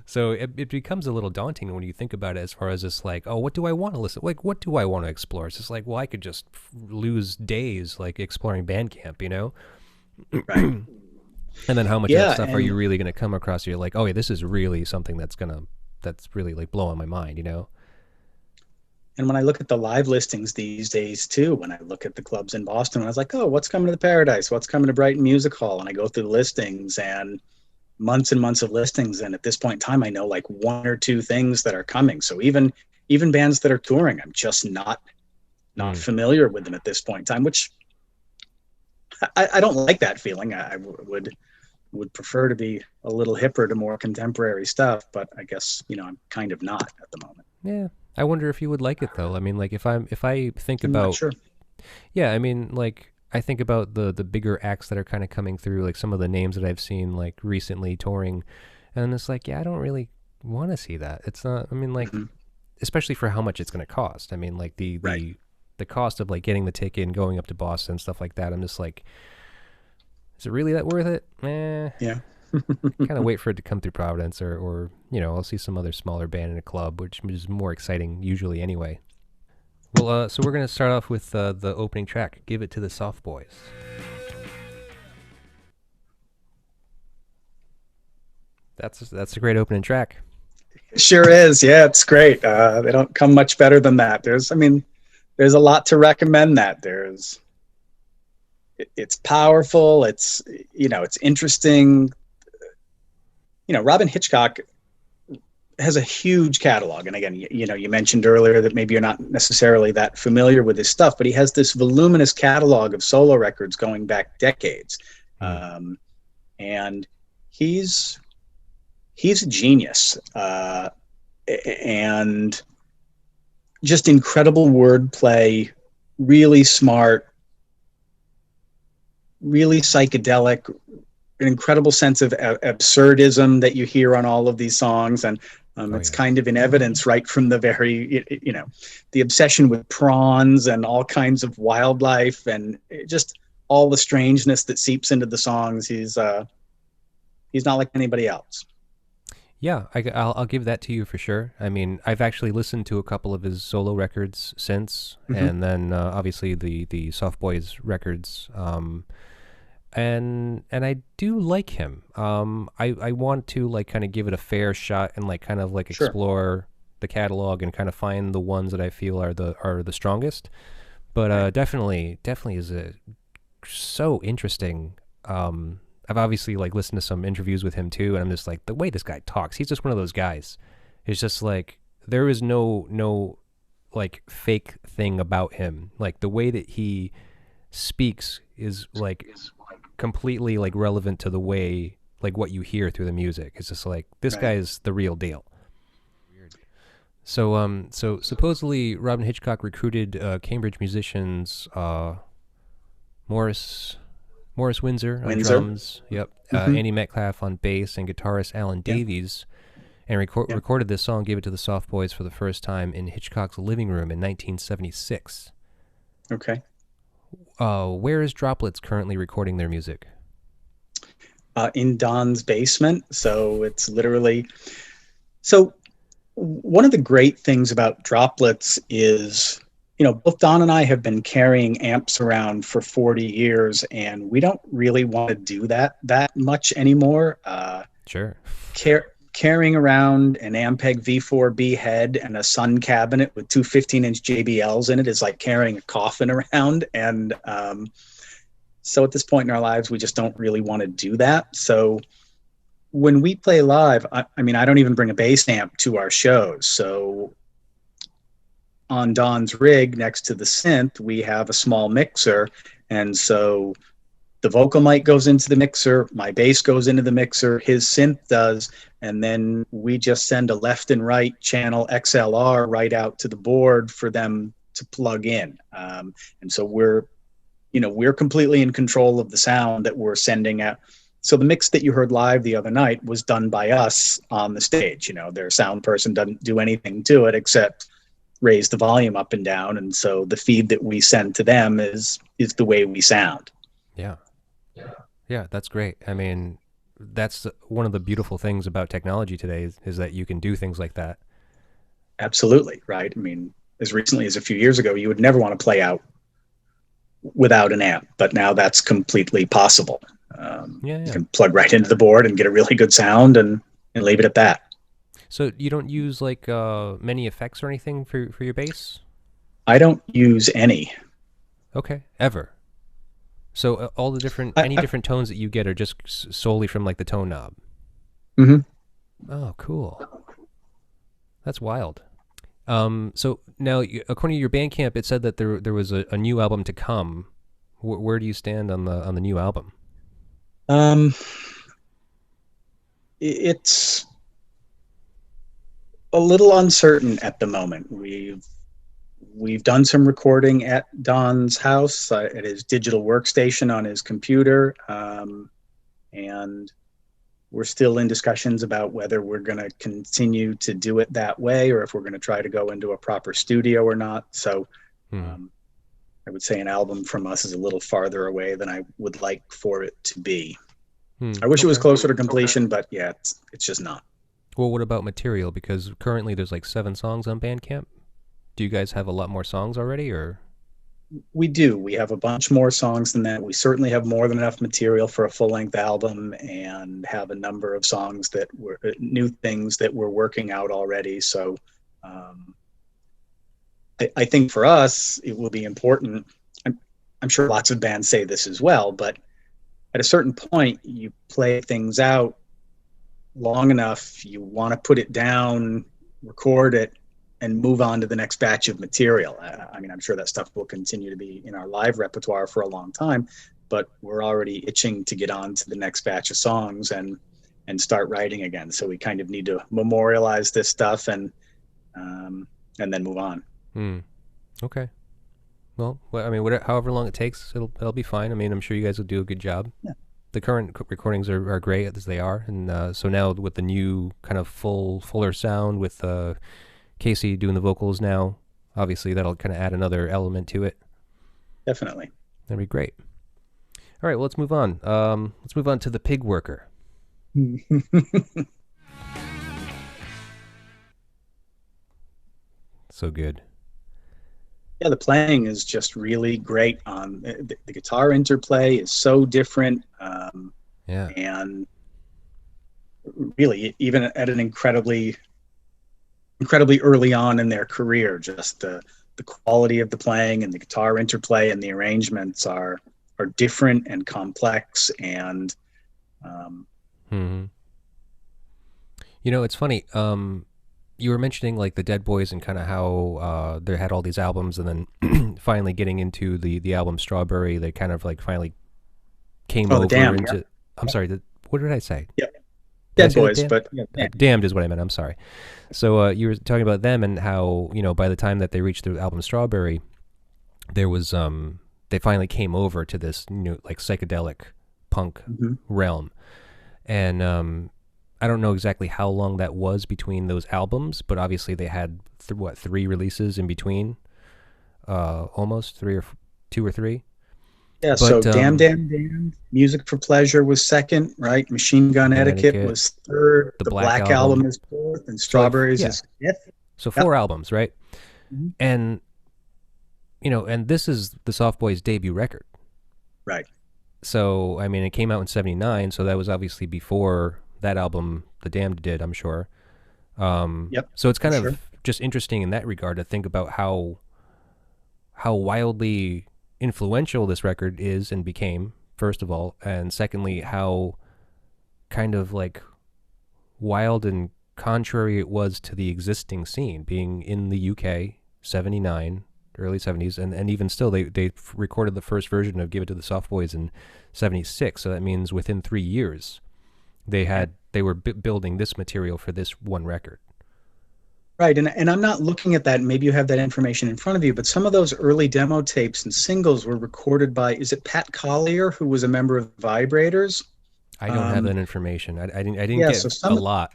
So it becomes a little daunting when you think about it, as far as just like, oh, what do I want to listen? Like, what do I want to explore? It's just like, well, I could just lose days like exploring Bandcamp, you know? Right. And then how much of that Yeah, stuff are you and really going to come across? You're like, oh, yeah, this is really something that's really like blowing my mind, you know? when I look at the live listings these days too, when I look at the clubs in Boston, I was like, oh, what's coming to the Paradise? What's coming to Brighton Music Hall? And I go through the listings and months of listings, and at this point in time I know like one or two things that are coming. So even bands that are touring, I'm just not familiar with them at this point in time, which I don't like that feeling. I would prefer to be a little hipper to more contemporary stuff, but I guess, I'm kind of not at the moment. Yeah. I wonder if you would like it though. I mean, like if I think I'm not about, sure. yeah, I mean, like I think about the bigger acts that are kind of coming through, like some of the names that I've seen like recently touring, and it's like, yeah, I don't really want to see that. It's not. I mean, like, especially for how much it's going to cost. I mean, like Right. the cost of like getting the ticket and going up to Boston, stuff like that. I'm just like, is it really that worth it? Yeah. Kind of wait for it to come through Providence, or I'll see some other smaller band in a club, which is more exciting usually anyway. Well, so we're going to start off with the opening track, Give It to the Soft Boys. That's a great opening track. Sure is. Yeah, it's great. They don't come much better than that. There's a lot to recommend that. It's powerful. It's interesting. Robin Hitchcock has a huge catalog. And again, you mentioned earlier that maybe you're not necessarily that familiar with his stuff, but he has this voluminous catalog of solo records going back decades. And he's a genius, and just incredible wordplay, really smart, really psychedelic, an incredible sense of absurdism that you hear on all of these songs. And it's kind of in evidence right from the very, the obsession with prawns and all kinds of wildlife and just all the strangeness that seeps into the songs. He's not like anybody else. Yeah, I'll give that to you for sure. I mean, I've actually listened to a couple of his solo records since, and then obviously the Soft Boys records. And I do like him. I want to like kind of give it a fair shot and like kind of like explore the catalog and kind of find the ones that I feel are the strongest. But definitely is so interesting. I've obviously like listened to some interviews with him too, and I'm just like, the way this guy talks, he's just one of those guys. It's just like there is no like fake thing about him. Like the way that he speaks is like completely like relevant to the way like what you hear through the music. It's just like this guy is the real deal. So supposedly Robin Hitchcock recruited Cambridge musicians Morris Windsor on drums, Andy Metcalf on bass, and guitarist Alan Davies, and recorded this song, Give It to the Soft Boys, for the first time in Hitchcock's living room in 1976. Okay. Where is Droplets currently recording their music? In Don's basement. So it's literally... So one of the great things about Droplets is, both Don and I have been carrying amps around for 40 years, and we don't really want to do that much anymore. Sure. Carrying around an Ampeg V4B head and a Sun cabinet with two 15-inch JBLs in it is like carrying a coffin around. And so at this point in our lives, we just don't really want to do that. So when we play live, I don't even bring a bass amp to our shows. So on Don's rig next to the synth, we have a small mixer. And so the vocal mic goes into the mixer, my bass goes into the mixer, his synth does, and then we just send a left and right channel XLR right out to the board for them to plug in. And so we're completely in control of the sound that we're sending out. So the mix that you heard live the other night was done by us on the stage. Their sound person doesn't do anything to it except raise the volume up and down. And so the feed that we send to them is the way we sound. Yeah, that's great. I mean, that's one of the beautiful things about technology today is that you can do things like that. Absolutely, right? I mean, as recently as a few years ago, you would never want to play out without an amp, but now that's completely possible. Yeah, You yeah. can plug right into the board and get a really good sound, and leave it at that. So you don't use like many effects or anything for your bass? I don't use any. Okay, ever. So all the any I different tones that you get are just solely from like the tone knob. mhm. Oh, cool. That's wild. So now, according to your Bandcamp, it said that there was a new album to come. Where do you stand on the new album? um, it's a little uncertain at the moment. We've done some recording at Don's house at his digital workstation on his computer, and we're still in discussions about whether we're going to continue to do it that way or if we're going to try to go into a proper studio or not. So Hmm. um, I would say an album from us is a little farther away than I would like for it to be. Hmm. I wish it was Okay. closer to completion, but yeah, it's just not. Well, what about material? Because currently there's like 7 songs on Bandcamp. Do you guys have a lot more songs already, or? We do. We have a bunch more songs than that. We certainly have more than enough material for a full length album and have a number of songs that were new things that we're working out already. So um, I think for us, it will be important. I'm sure lots of bands say this as well, but at a certain point, you play things out long enough, you want to put it down, record it, and move on to the next batch of material. I mean, I'm sure that stuff will continue to be in our live repertoire for a long time, but we're already itching to get on to the next batch of songs and start writing again. So we kind of need to memorialize this stuff and then move on. Hmm. Okay. Well, I mean, whatever, however long it takes, it'll be fine. I mean, I'm sure you guys will do a good job. Yeah, The current recordings are great as they are, and so now with the new kind of fuller sound with Casey doing the vocals now, obviously that'll kind of add another element to it. definitely. That'd be great. All right, well, let's move on. Let's move on to the Pig Worker. So good. Yeah, the playing is just really great. On the guitar interplay is so different, Yeah. and really, even at an incredibly early on in their career, just the quality of the playing and the guitar interplay and the arrangements are different and complex. And um, Hmm. You know, it's funny. You were mentioning like the Dead Boys and kind of how they had all these albums, and then finally getting into the album Strawberry, they kind of like finally came oh, the over Damned, into. yeah. I'm sorry. What did I say? Yeah, Did I Dead say Boys, Damned? but yeah, Damned is what I meant. I'm sorry. So you were talking about them and how by the time that they reached the album Strawberry, there was they finally came over to this like psychedelic punk mm-hmm. realm, and I don't know exactly how long that was between those albums, but obviously they had 3 releases in between, almost 2 or 3. Yeah. So But Damned, Music for Pleasure was second, right? Machine Gun Etiquette Connecticut, was third. the The Black Black Album, Album is fourth, and so like Strawberries yeah, is fifth. so Yep. 4 albums, right? Mm-hmm. And and this is the Soft Boys' debut record. Right. So I mean, it came out in '79, so that was obviously before that album The Damned did, I'm sure. Yep. So it's kind Sure. of just interesting in that regard to think about how wildly influential this record is and became, first of all, and secondly, how kind of like wild and contrary it was to the existing scene, being in the UK, '79, early '70s, and even still, they recorded the first version of Give It to the Soft Boys in '76, so that means within 3 years, they were building this material for this one record. Right. And I'm not looking at that. Maybe you have that information in front of you, but some of those early demo tapes and singles were recorded by, is it Pat Collier, who was a member of Vibrators? I don't have that information. I didn't Yeah. get a lot.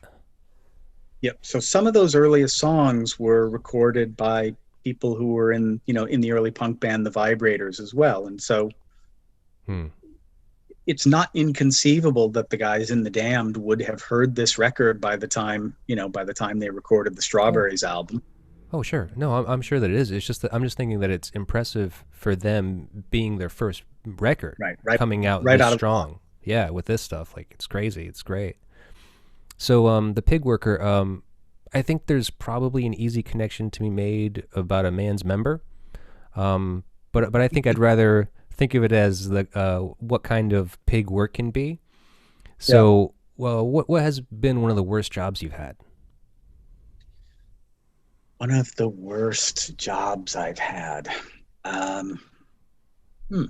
Yep. So some of those earliest songs were recorded by people who were in the early punk band, the Vibrators as well. And so Hmm. it's not inconceivable that the guys in the Damned would have heard this record by the time, by the time they recorded the Oh, Strawberries album. oh, sure. No, I'm sure that it is. It's just that I'm just thinking that it's impressive for them being their first record Right, coming out right this out of strong. Yeah, with this stuff, like it's crazy. It's great. So, the pig worker. I think there's probably an easy connection to be made about a man's member. But I think I'd rather think of it as the what kind of pig work can be. Yeah. So, well, what has been one of the worst jobs you've had? One of the worst jobs I've had. Um, hmm.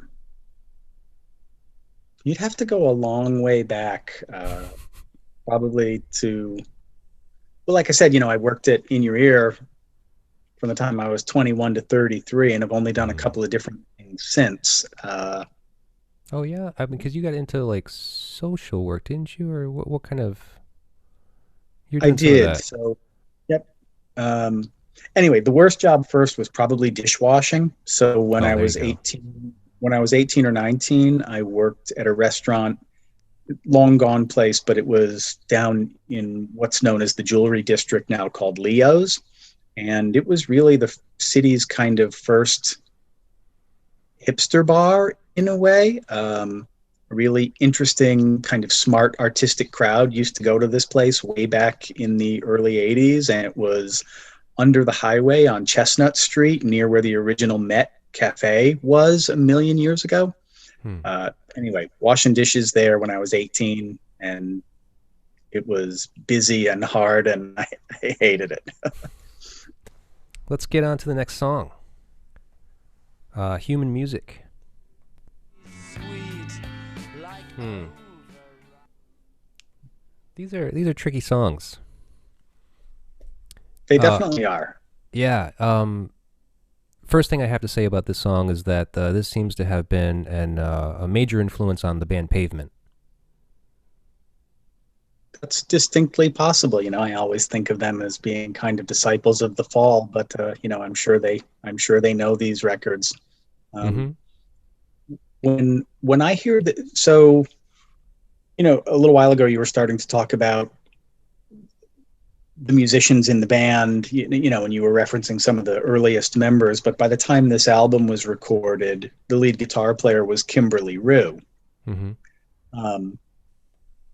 You'd have to go a long way back, probably to, well, like I said, I worked at In Your Ear from the time I was 21 to 33, and I've only done a Mm. couple of different things since. Oh yeah, I mean, because you got into like social work, didn't you? Or what kind of? You're I doing some of did. that. So, yep. Um, anyway, the worst job first was probably dishwashing. So Oh, there you go. when I was 18 or 19, I worked at a restaurant, long gone place, but it was down in what's known as the jewelry district now, called Leo's. And it was really the city's kind of first hipster bar in a way. A really interesting, kind of smart, artistic crowd used to go to this place way back in the early 80s. And it was under the highway on Chestnut Street, near where the original Met Cafe was a million years ago. Hmm. Anyway, washing dishes there when I was 18, and it was busy and hard, and I hated it. Let's get on to the next song. Human music. Hmm. These are tricky songs. They definitely are. Yeah. First thing I have to say about this song is that this seems to have been a major influence on the band Pavement. That's distinctly possible. I always think of them as being kind of disciples of the Fall, but I'm sure they know these records. Mm-hmm. When I hear that, so a little while ago you were starting to talk about the musicians in the band, and you were referencing some of the earliest members, but by the time this album was recorded, the lead guitar player was Kimberly Rue. Mm-hmm.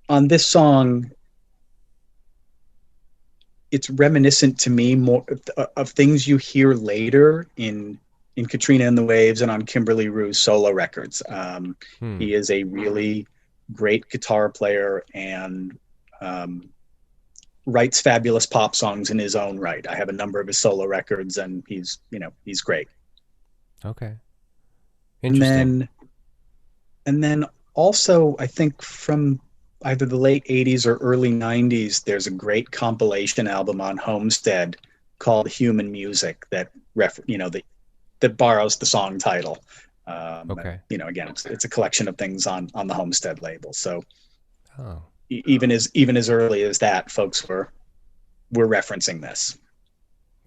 On this song, it's reminiscent to me more of things you hear later in Katrina and the Waves and on Kimberly Rue's solo records. He is a really great guitar player and writes fabulous pop songs in his own right. I have a number of his solo records, and he's great. Okay. Interesting. And then also, I think from either the late 80s or early 90s, there's a great compilation album on Homestead called Human Music that that borrows the song title. Okay. Again, it's a collection of things on the Homestead label. So Oh. even as early as that, folks were referencing this.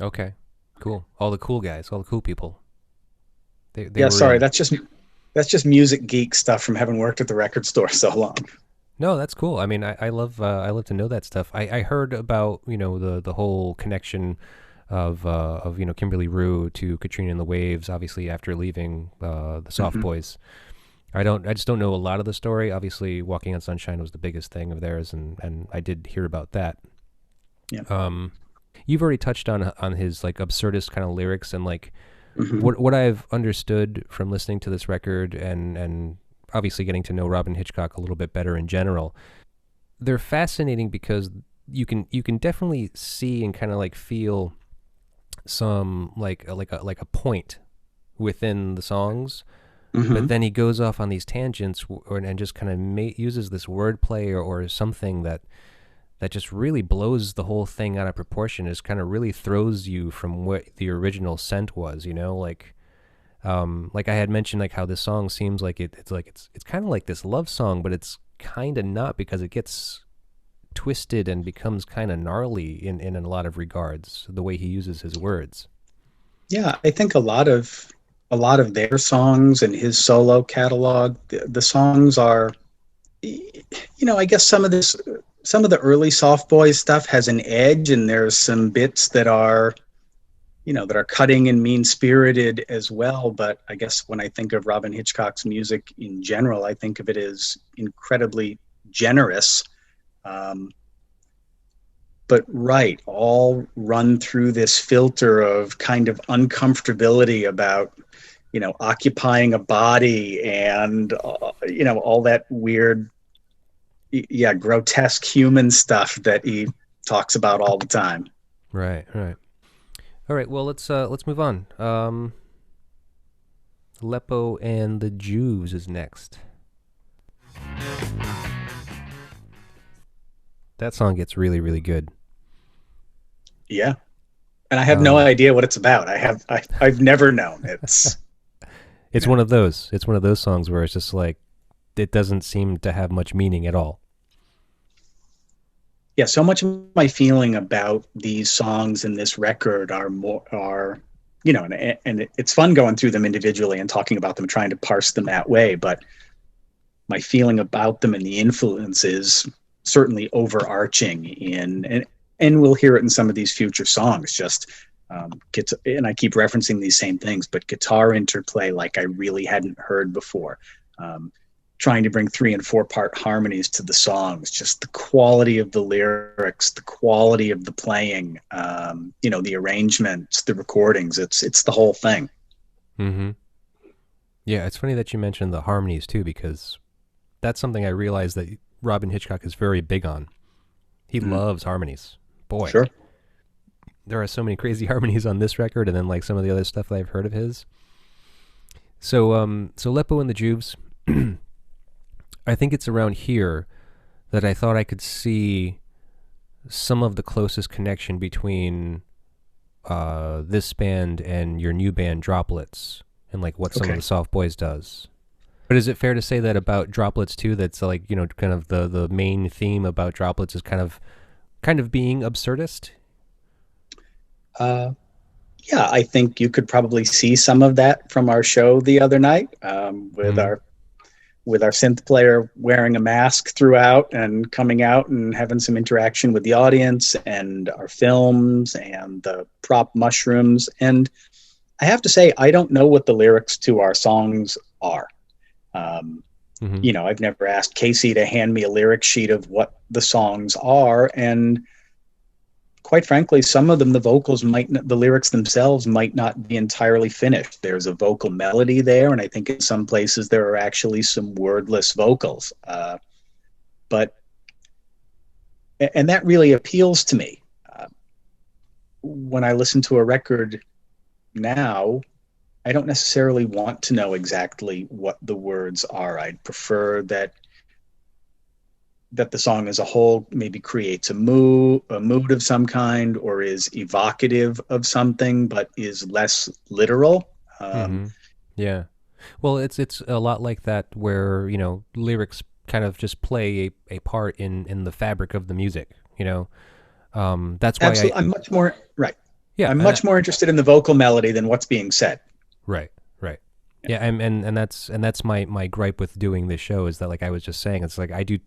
Okay. Cool. All the cool guys, all the cool people. They Yeah, were sorry, that's just music geek stuff from having worked at the record store so long. No, that's cool. I mean, I love to know that stuff. I heard about the whole connection of Kimberly Rue to Katrina and the Waves, obviously after leaving the Soft Boys. I just don't know a lot of the story. Obviously, Walking on Sunshine was the biggest thing of theirs, and I did hear about that. Yeah. You've already touched on his like absurdist kind of lyrics, and like Mm-hmm. what I've understood from listening to this record and obviously getting to know Robin Hitchcock a little bit better in general. They're fascinating because you can definitely see and kind of like feel some like a point within the songs. Mm-hmm. But then he goes off on these tangents and just kind of uses this wordplay or something that just really blows the whole thing out of proportion. It kind of really throws you from what the original scent was, like I had mentioned, like how this song seems like it's kind of like this love song, but it's kind of not, because it gets twisted and becomes kind of gnarly in a lot of regards, the way he uses his words. Yeah, I think a lot of their songs and his solo catalog, the songs are I guess some of the early Soft Boys stuff has an edge, and there's some bits that are, that are cutting and mean spirited as well. But I guess when I think of Robin Hitchcock's music in general, I think of it as incredibly generous. Um, but right, all run through this filter of kind of uncomfortability about, occupying a body and, all that weird, yeah, grotesque human stuff that he talks about all the time. Right, right. All right, well, let's move on. Aleppo and the Jews is next. That song gets really, really good. Yeah. And I have no idea what it's about. I've never known. It's one of those. It's one of those songs where it's just like it doesn't seem to have much meaning at all. Yeah, so much of my feeling about these songs and this record and it's fun going through them individually and talking about them, trying to parse them that way. But my feeling about them and the influence is certainly overarching and we'll hear it in some of these future songs. Just and I keep referencing these same things, but guitar interplay like I really hadn't heard before. Trying to bring 3 and 4 part harmonies to the songs, just the quality of the lyrics, the quality of the playing, the arrangements, the recordings. It's the whole thing. Mm-hmm. Yeah, it's funny that you mentioned the harmonies too, because that's something I realized that Robin Hitchcock is very big on. He loves harmonies. Boy, sure. There are so many crazy harmonies on this record, and then like some of the other stuff that I've heard of his. So Aleppo and the Jews. I think it's around here that I thought I could see some of the closest connection between this band and your new band Droplets, and like what some of the Soft Boys does. But is it fair to say that about Droplets too, that's like, kind of the main theme about Droplets is kind of being absurdist? Yeah, I think you could probably see some of that from our show the other night, with our synth player wearing a mask throughout and coming out and having some interaction with the audience, and our films and the prop mushrooms. And I have to say, I don't know what the lyrics to our songs are. I've never asked Casey to hand me a lyric sheet of what the songs are. And quite frankly, some of them, the lyrics themselves might not be entirely finished. There's a vocal melody there, and I think in some places there are actually some wordless vocals. And that really appeals to me. When I listen to a record now, I don't necessarily want to know exactly what the words are. I'd prefer that the song as a whole maybe creates a mood of some kind, or is evocative of something, but is less literal. Yeah. Well, it's a lot like that where, lyrics kind of just play a part in the fabric of the music, That's why Absolutely. I'm much more, right. Yeah. I'm much more interested in the vocal melody than what's being said. Right. Yeah, and that's my gripe with doing this show is that, like I was just saying, it's like I do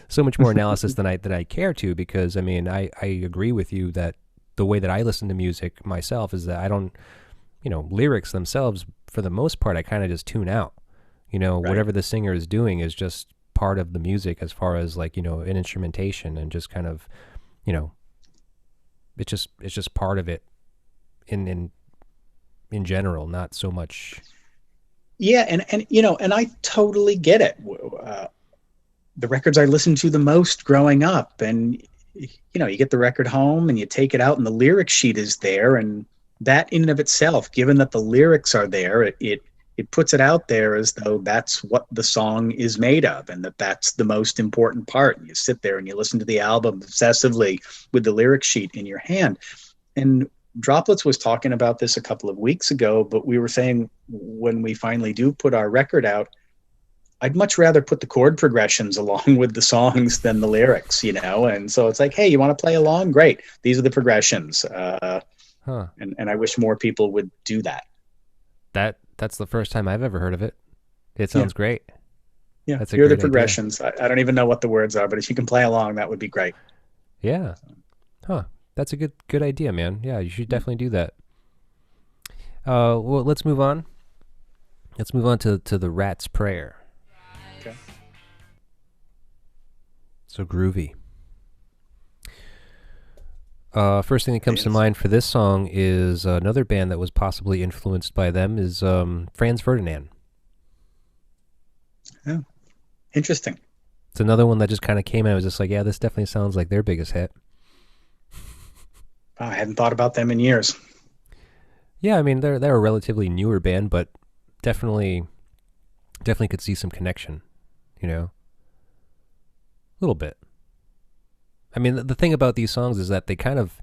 so much more analysis than I care to, because I agree with you that the way that I listen to music myself is that I don't, lyrics themselves for the most part I kind of just tune out. Right. Whatever the singer is doing is just part of the music as far as like, an instrumentation, and just kind of, it's just part of it in general, not so much. Yeah, and I totally get it. The records I listened to the most growing up, and you get the record home and you take it out and the lyric sheet is there, and that in and of itself, given that the lyrics are there, it puts it out there as though that's what the song is made of, and that's the most important part. And you sit there and you listen to the album obsessively with the lyric sheet in your hand. And Droplets was talking about this a couple of weeks ago, but we were saying when we finally do put our record out, I'd much rather put the chord progressions along with the songs than the lyrics, And so it's like, hey, you want to play along? Great. These are the progressions. And I wish more people would do that. That's the first time I've ever heard of it. It sounds great. Yeah, That's a hear the great idea. progressions. I don't even know what the words are, but if you can play along, that would be great. Yeah. Huh. That's a good idea, man. Yeah, you should Mm, definitely do that. Well, let's move on. Let's move on to the Rat's Prayer. okay. So groovy. First thing that comes to Yes. mind for this song is another band that was possibly influenced by them is Franz Ferdinand. Yeah. Interesting. It's another one that just kind of came in. I was just like, yeah, this definitely sounds like their biggest hit. Wow, I hadn't thought about them in years. Yeah, I mean they're a relatively newer band, but definitely could see some connection. You know, a little bit. I mean, the thing about these songs is that they kind of,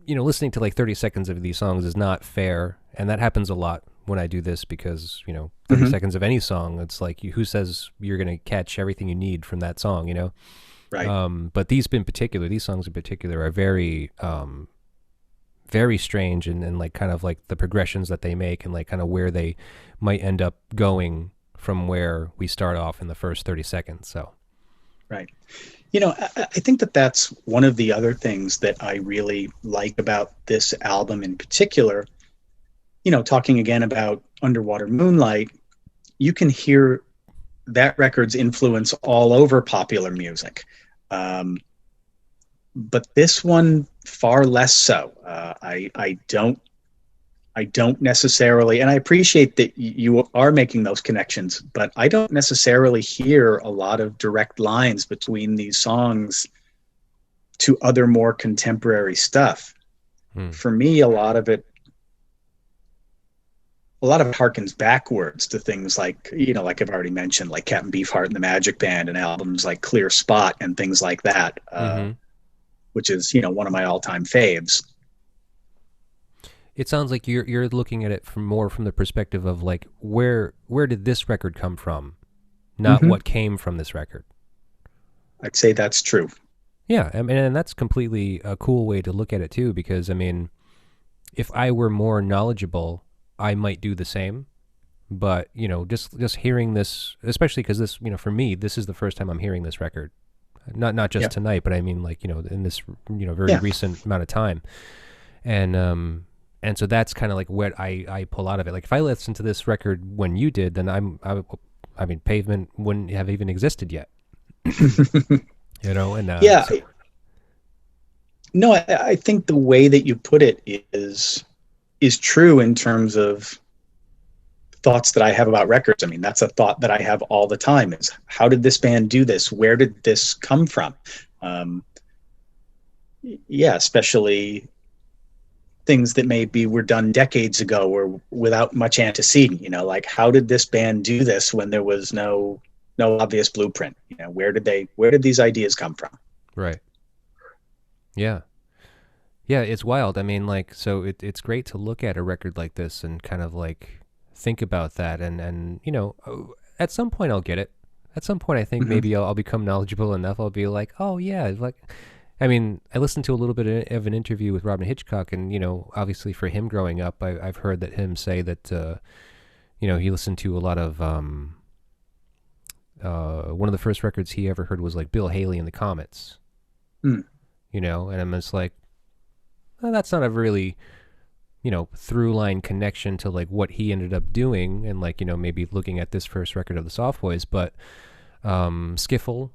listening to like 30 seconds of these songs is not fair, and that happens a lot when I do this because 30 Hmm. seconds of any song, it's like who says you're gonna catch everything you need from that song, you know? Right. But these songs in particular are very very strange and like kind of like the progressions that they make and like kind of where they might end up going from where we start off in the first 30 seconds. So, Right. I think that that's one of the other things that I really like about this album in particular. Talking again about Underwater Moonlight, you can hear that record's influence all over popular music. Um, but this one far less so. I don't necessarily, and I appreciate that you are making those connections, but I don't necessarily hear a lot of direct lines between these songs to other more contemporary stuff. hmm. For me, a lot of it harkens backwards to things like, like I've already mentioned, like Captain Beefheart and the Magic Band and albums like Clear Spot and things like that, Mm-hmm. which is, one of my all-time faves. It sounds like you're looking at it from the perspective of like where did this record come from, not Hmm. what came from this record. I'd say that's true. Yeah, I mean, and that's completely a cool way to look at it too, because I mean, if I were more knowledgeable, I might do the same. But just hearing this, especially because this, for me, this is the first time I'm hearing this record. Not just Yeah. tonight, but I mean, like in this very Yeah. recent amount of time, and so that's kind of like what I pull out of it. Like if I listened to this record when you did, then I mean, Pavement wouldn't have even existed yet, and Yeah. so No, I think the way that you put it is true in terms of thoughts that I have about records. I mean, that's a thought that I have all the time is how did this band do this? Where did this come from? Um, yeah, especially things that maybe were done decades ago or without much antecedent, like how did this band do this when there was no obvious blueprint? Where did these ideas come from? right, yeah. Yeah, it's wild. I mean, like, so it's great to look at a record like this and kind of like think about that. And at some point I'll get it. At some point, I think Hmm. maybe I'll become knowledgeable enough. I'll be like, oh, yeah. Like, I mean, I listened to a little bit of an interview with Robin Hitchcock, and, obviously for him growing up, I've heard that him say that, he listened to a lot of, one of the first records he ever heard was like Bill Haley and the Comets, Mm, and I'm just like, well, that's not a really through line connection to like what he ended up doing and like maybe looking at this first record of the Soft Boys, but skiffle,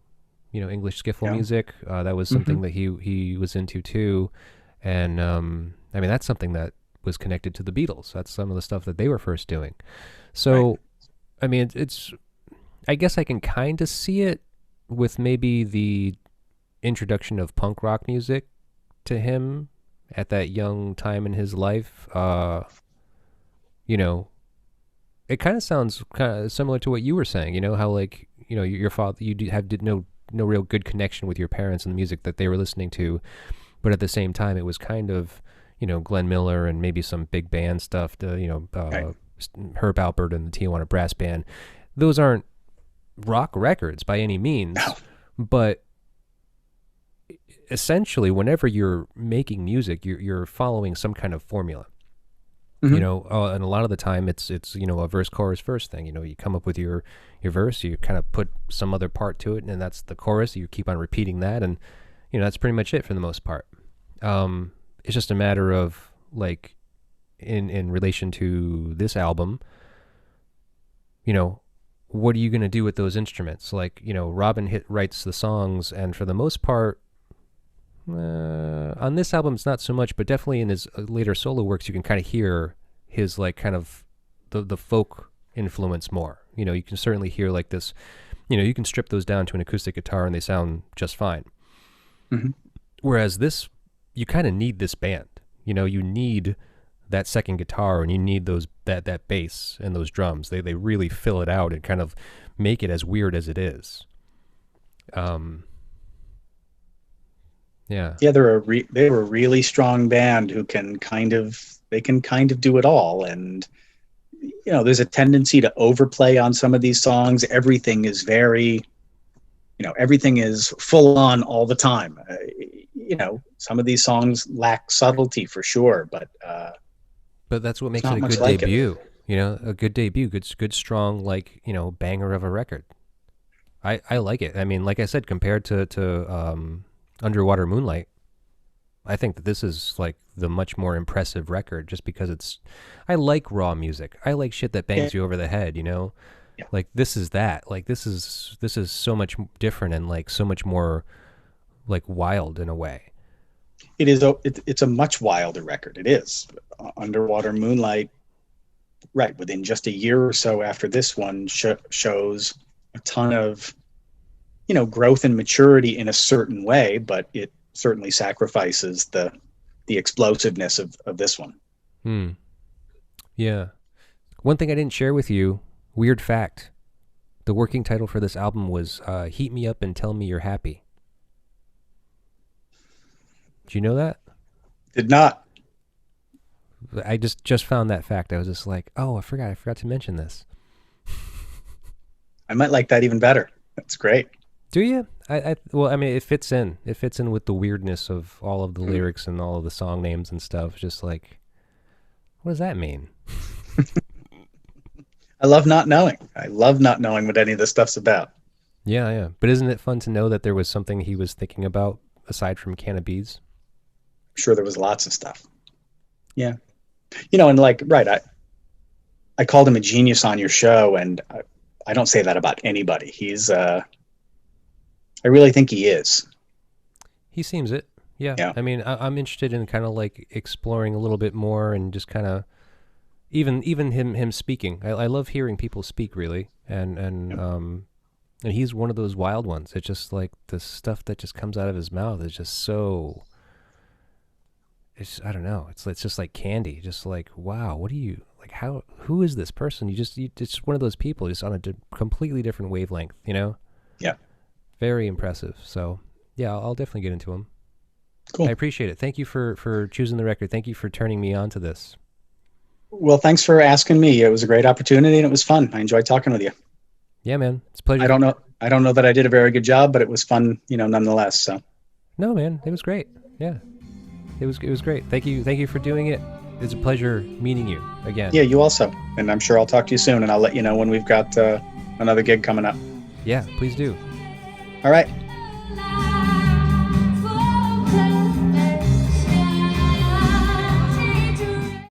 English skiffle yeah. music, that was Hmm. something that he was into too. And I mean that's something that was connected to the Beatles. That's some of the stuff that they were first doing. Right. So I mean it's I guess I can kind of see it with maybe the introduction of punk rock music to him at that young time in his life. You know, it kind of sounds kind of similar to what you were saying. How like your father, did no real good connection with your parents and the music that they were listening to, but at the same time, it was kind of Glenn Miller and maybe some big band stuff. Right. Herb Alpert and the Tijuana Brass Band. Those aren't rock records by any means, No. but essentially, whenever you're making music, you're following some kind of formula. You know, and a lot of the time it's a verse chorus verse thing. You know, you come up with your verse, you kind of put some other part to it, and that's the chorus. You keep on repeating that, and that's pretty much it for the most part. It's just a matter of like in relation to this album, what are you going to do with those instruments? Like, Robin writes the songs, and for the most part, on this album, it's not so much, but definitely in his later solo works, you can kind of hear his like kind of the folk influence more. You can certainly hear like this, you can strip those down to an acoustic guitar and they sound just fine. Mm-hmm. Whereas this, you kind of need this band. You need that second guitar, and you need that bass and those drums. They really fill it out and kind of make it as weird as it is. Yeah. Yeah, they're a really strong band who can kind of do it all, and there's a tendency to overplay on some of these songs. Everything is very, everything is full on all the time. Some of these songs lack subtlety for sure, but that's what makes it a good debut. A good debut, good strong, like, banger of a record. I like it. I mean, like I said, compared to Underwater Moonlight, I think that this is like the much more impressive record, just because I like raw music. I like shit that bangs you over the head, Yeah. Like this is that. Like this is so much different and like so much more like wild in a way. It is. It's a much wilder record. It is. Underwater Moonlight, right, within just a year or so after this one, shows a ton of growth and maturity in a certain way, but it certainly sacrifices the explosiveness of this one. Yeah. One thing I didn't share with you, weird fact, the working title for this album was Heat Me Up and Tell Me You're Happy. Did you know that? Did not. I just found that fact. I was just like, oh, I forgot to mention this. I might like that even better. That's great. Do you? Well, I mean, it fits in. It fits in with the weirdness of all of the lyrics and all of the song names and stuff. Just like, what does that mean? I love not knowing. What any of this stuff's about. Yeah. But isn't it fun to know that there was something he was thinking about aside from Can of Bees? I'm sure there was lots of stuff. Yeah. And like, right, I called him a genius on your show, and I don't say that about anybody. He's I really think he is. He seems it. Yeah. I mean, I'm interested in kind of like exploring a little bit more, and just kind of even him speaking. I love hearing people speak, really, and he's one of those wild ones. It's just like the stuff that just comes out of his mouth is just so. I don't know. It's just like candy. Just like, wow, what do you like? Who is this person? It's one of those people just on a completely different wavelength. Yeah. Very impressive. So, yeah, I'll definitely get into him. Cool. I appreciate it. Thank you for choosing the record. Thank you for turning me on to this. Well, thanks for asking me. It was a great opportunity, and it was fun. I enjoyed talking with you. Yeah, man. It's a pleasure. I don't know that I did a very good job, but it was fun, nonetheless. So. No, man. It was great. Yeah. It was great. Thank you for doing it. It's a pleasure meeting you again. Yeah, you also. And I'm sure I'll talk to you soon, and I'll let you know when we've got another gig coming up. Yeah, please do. All right.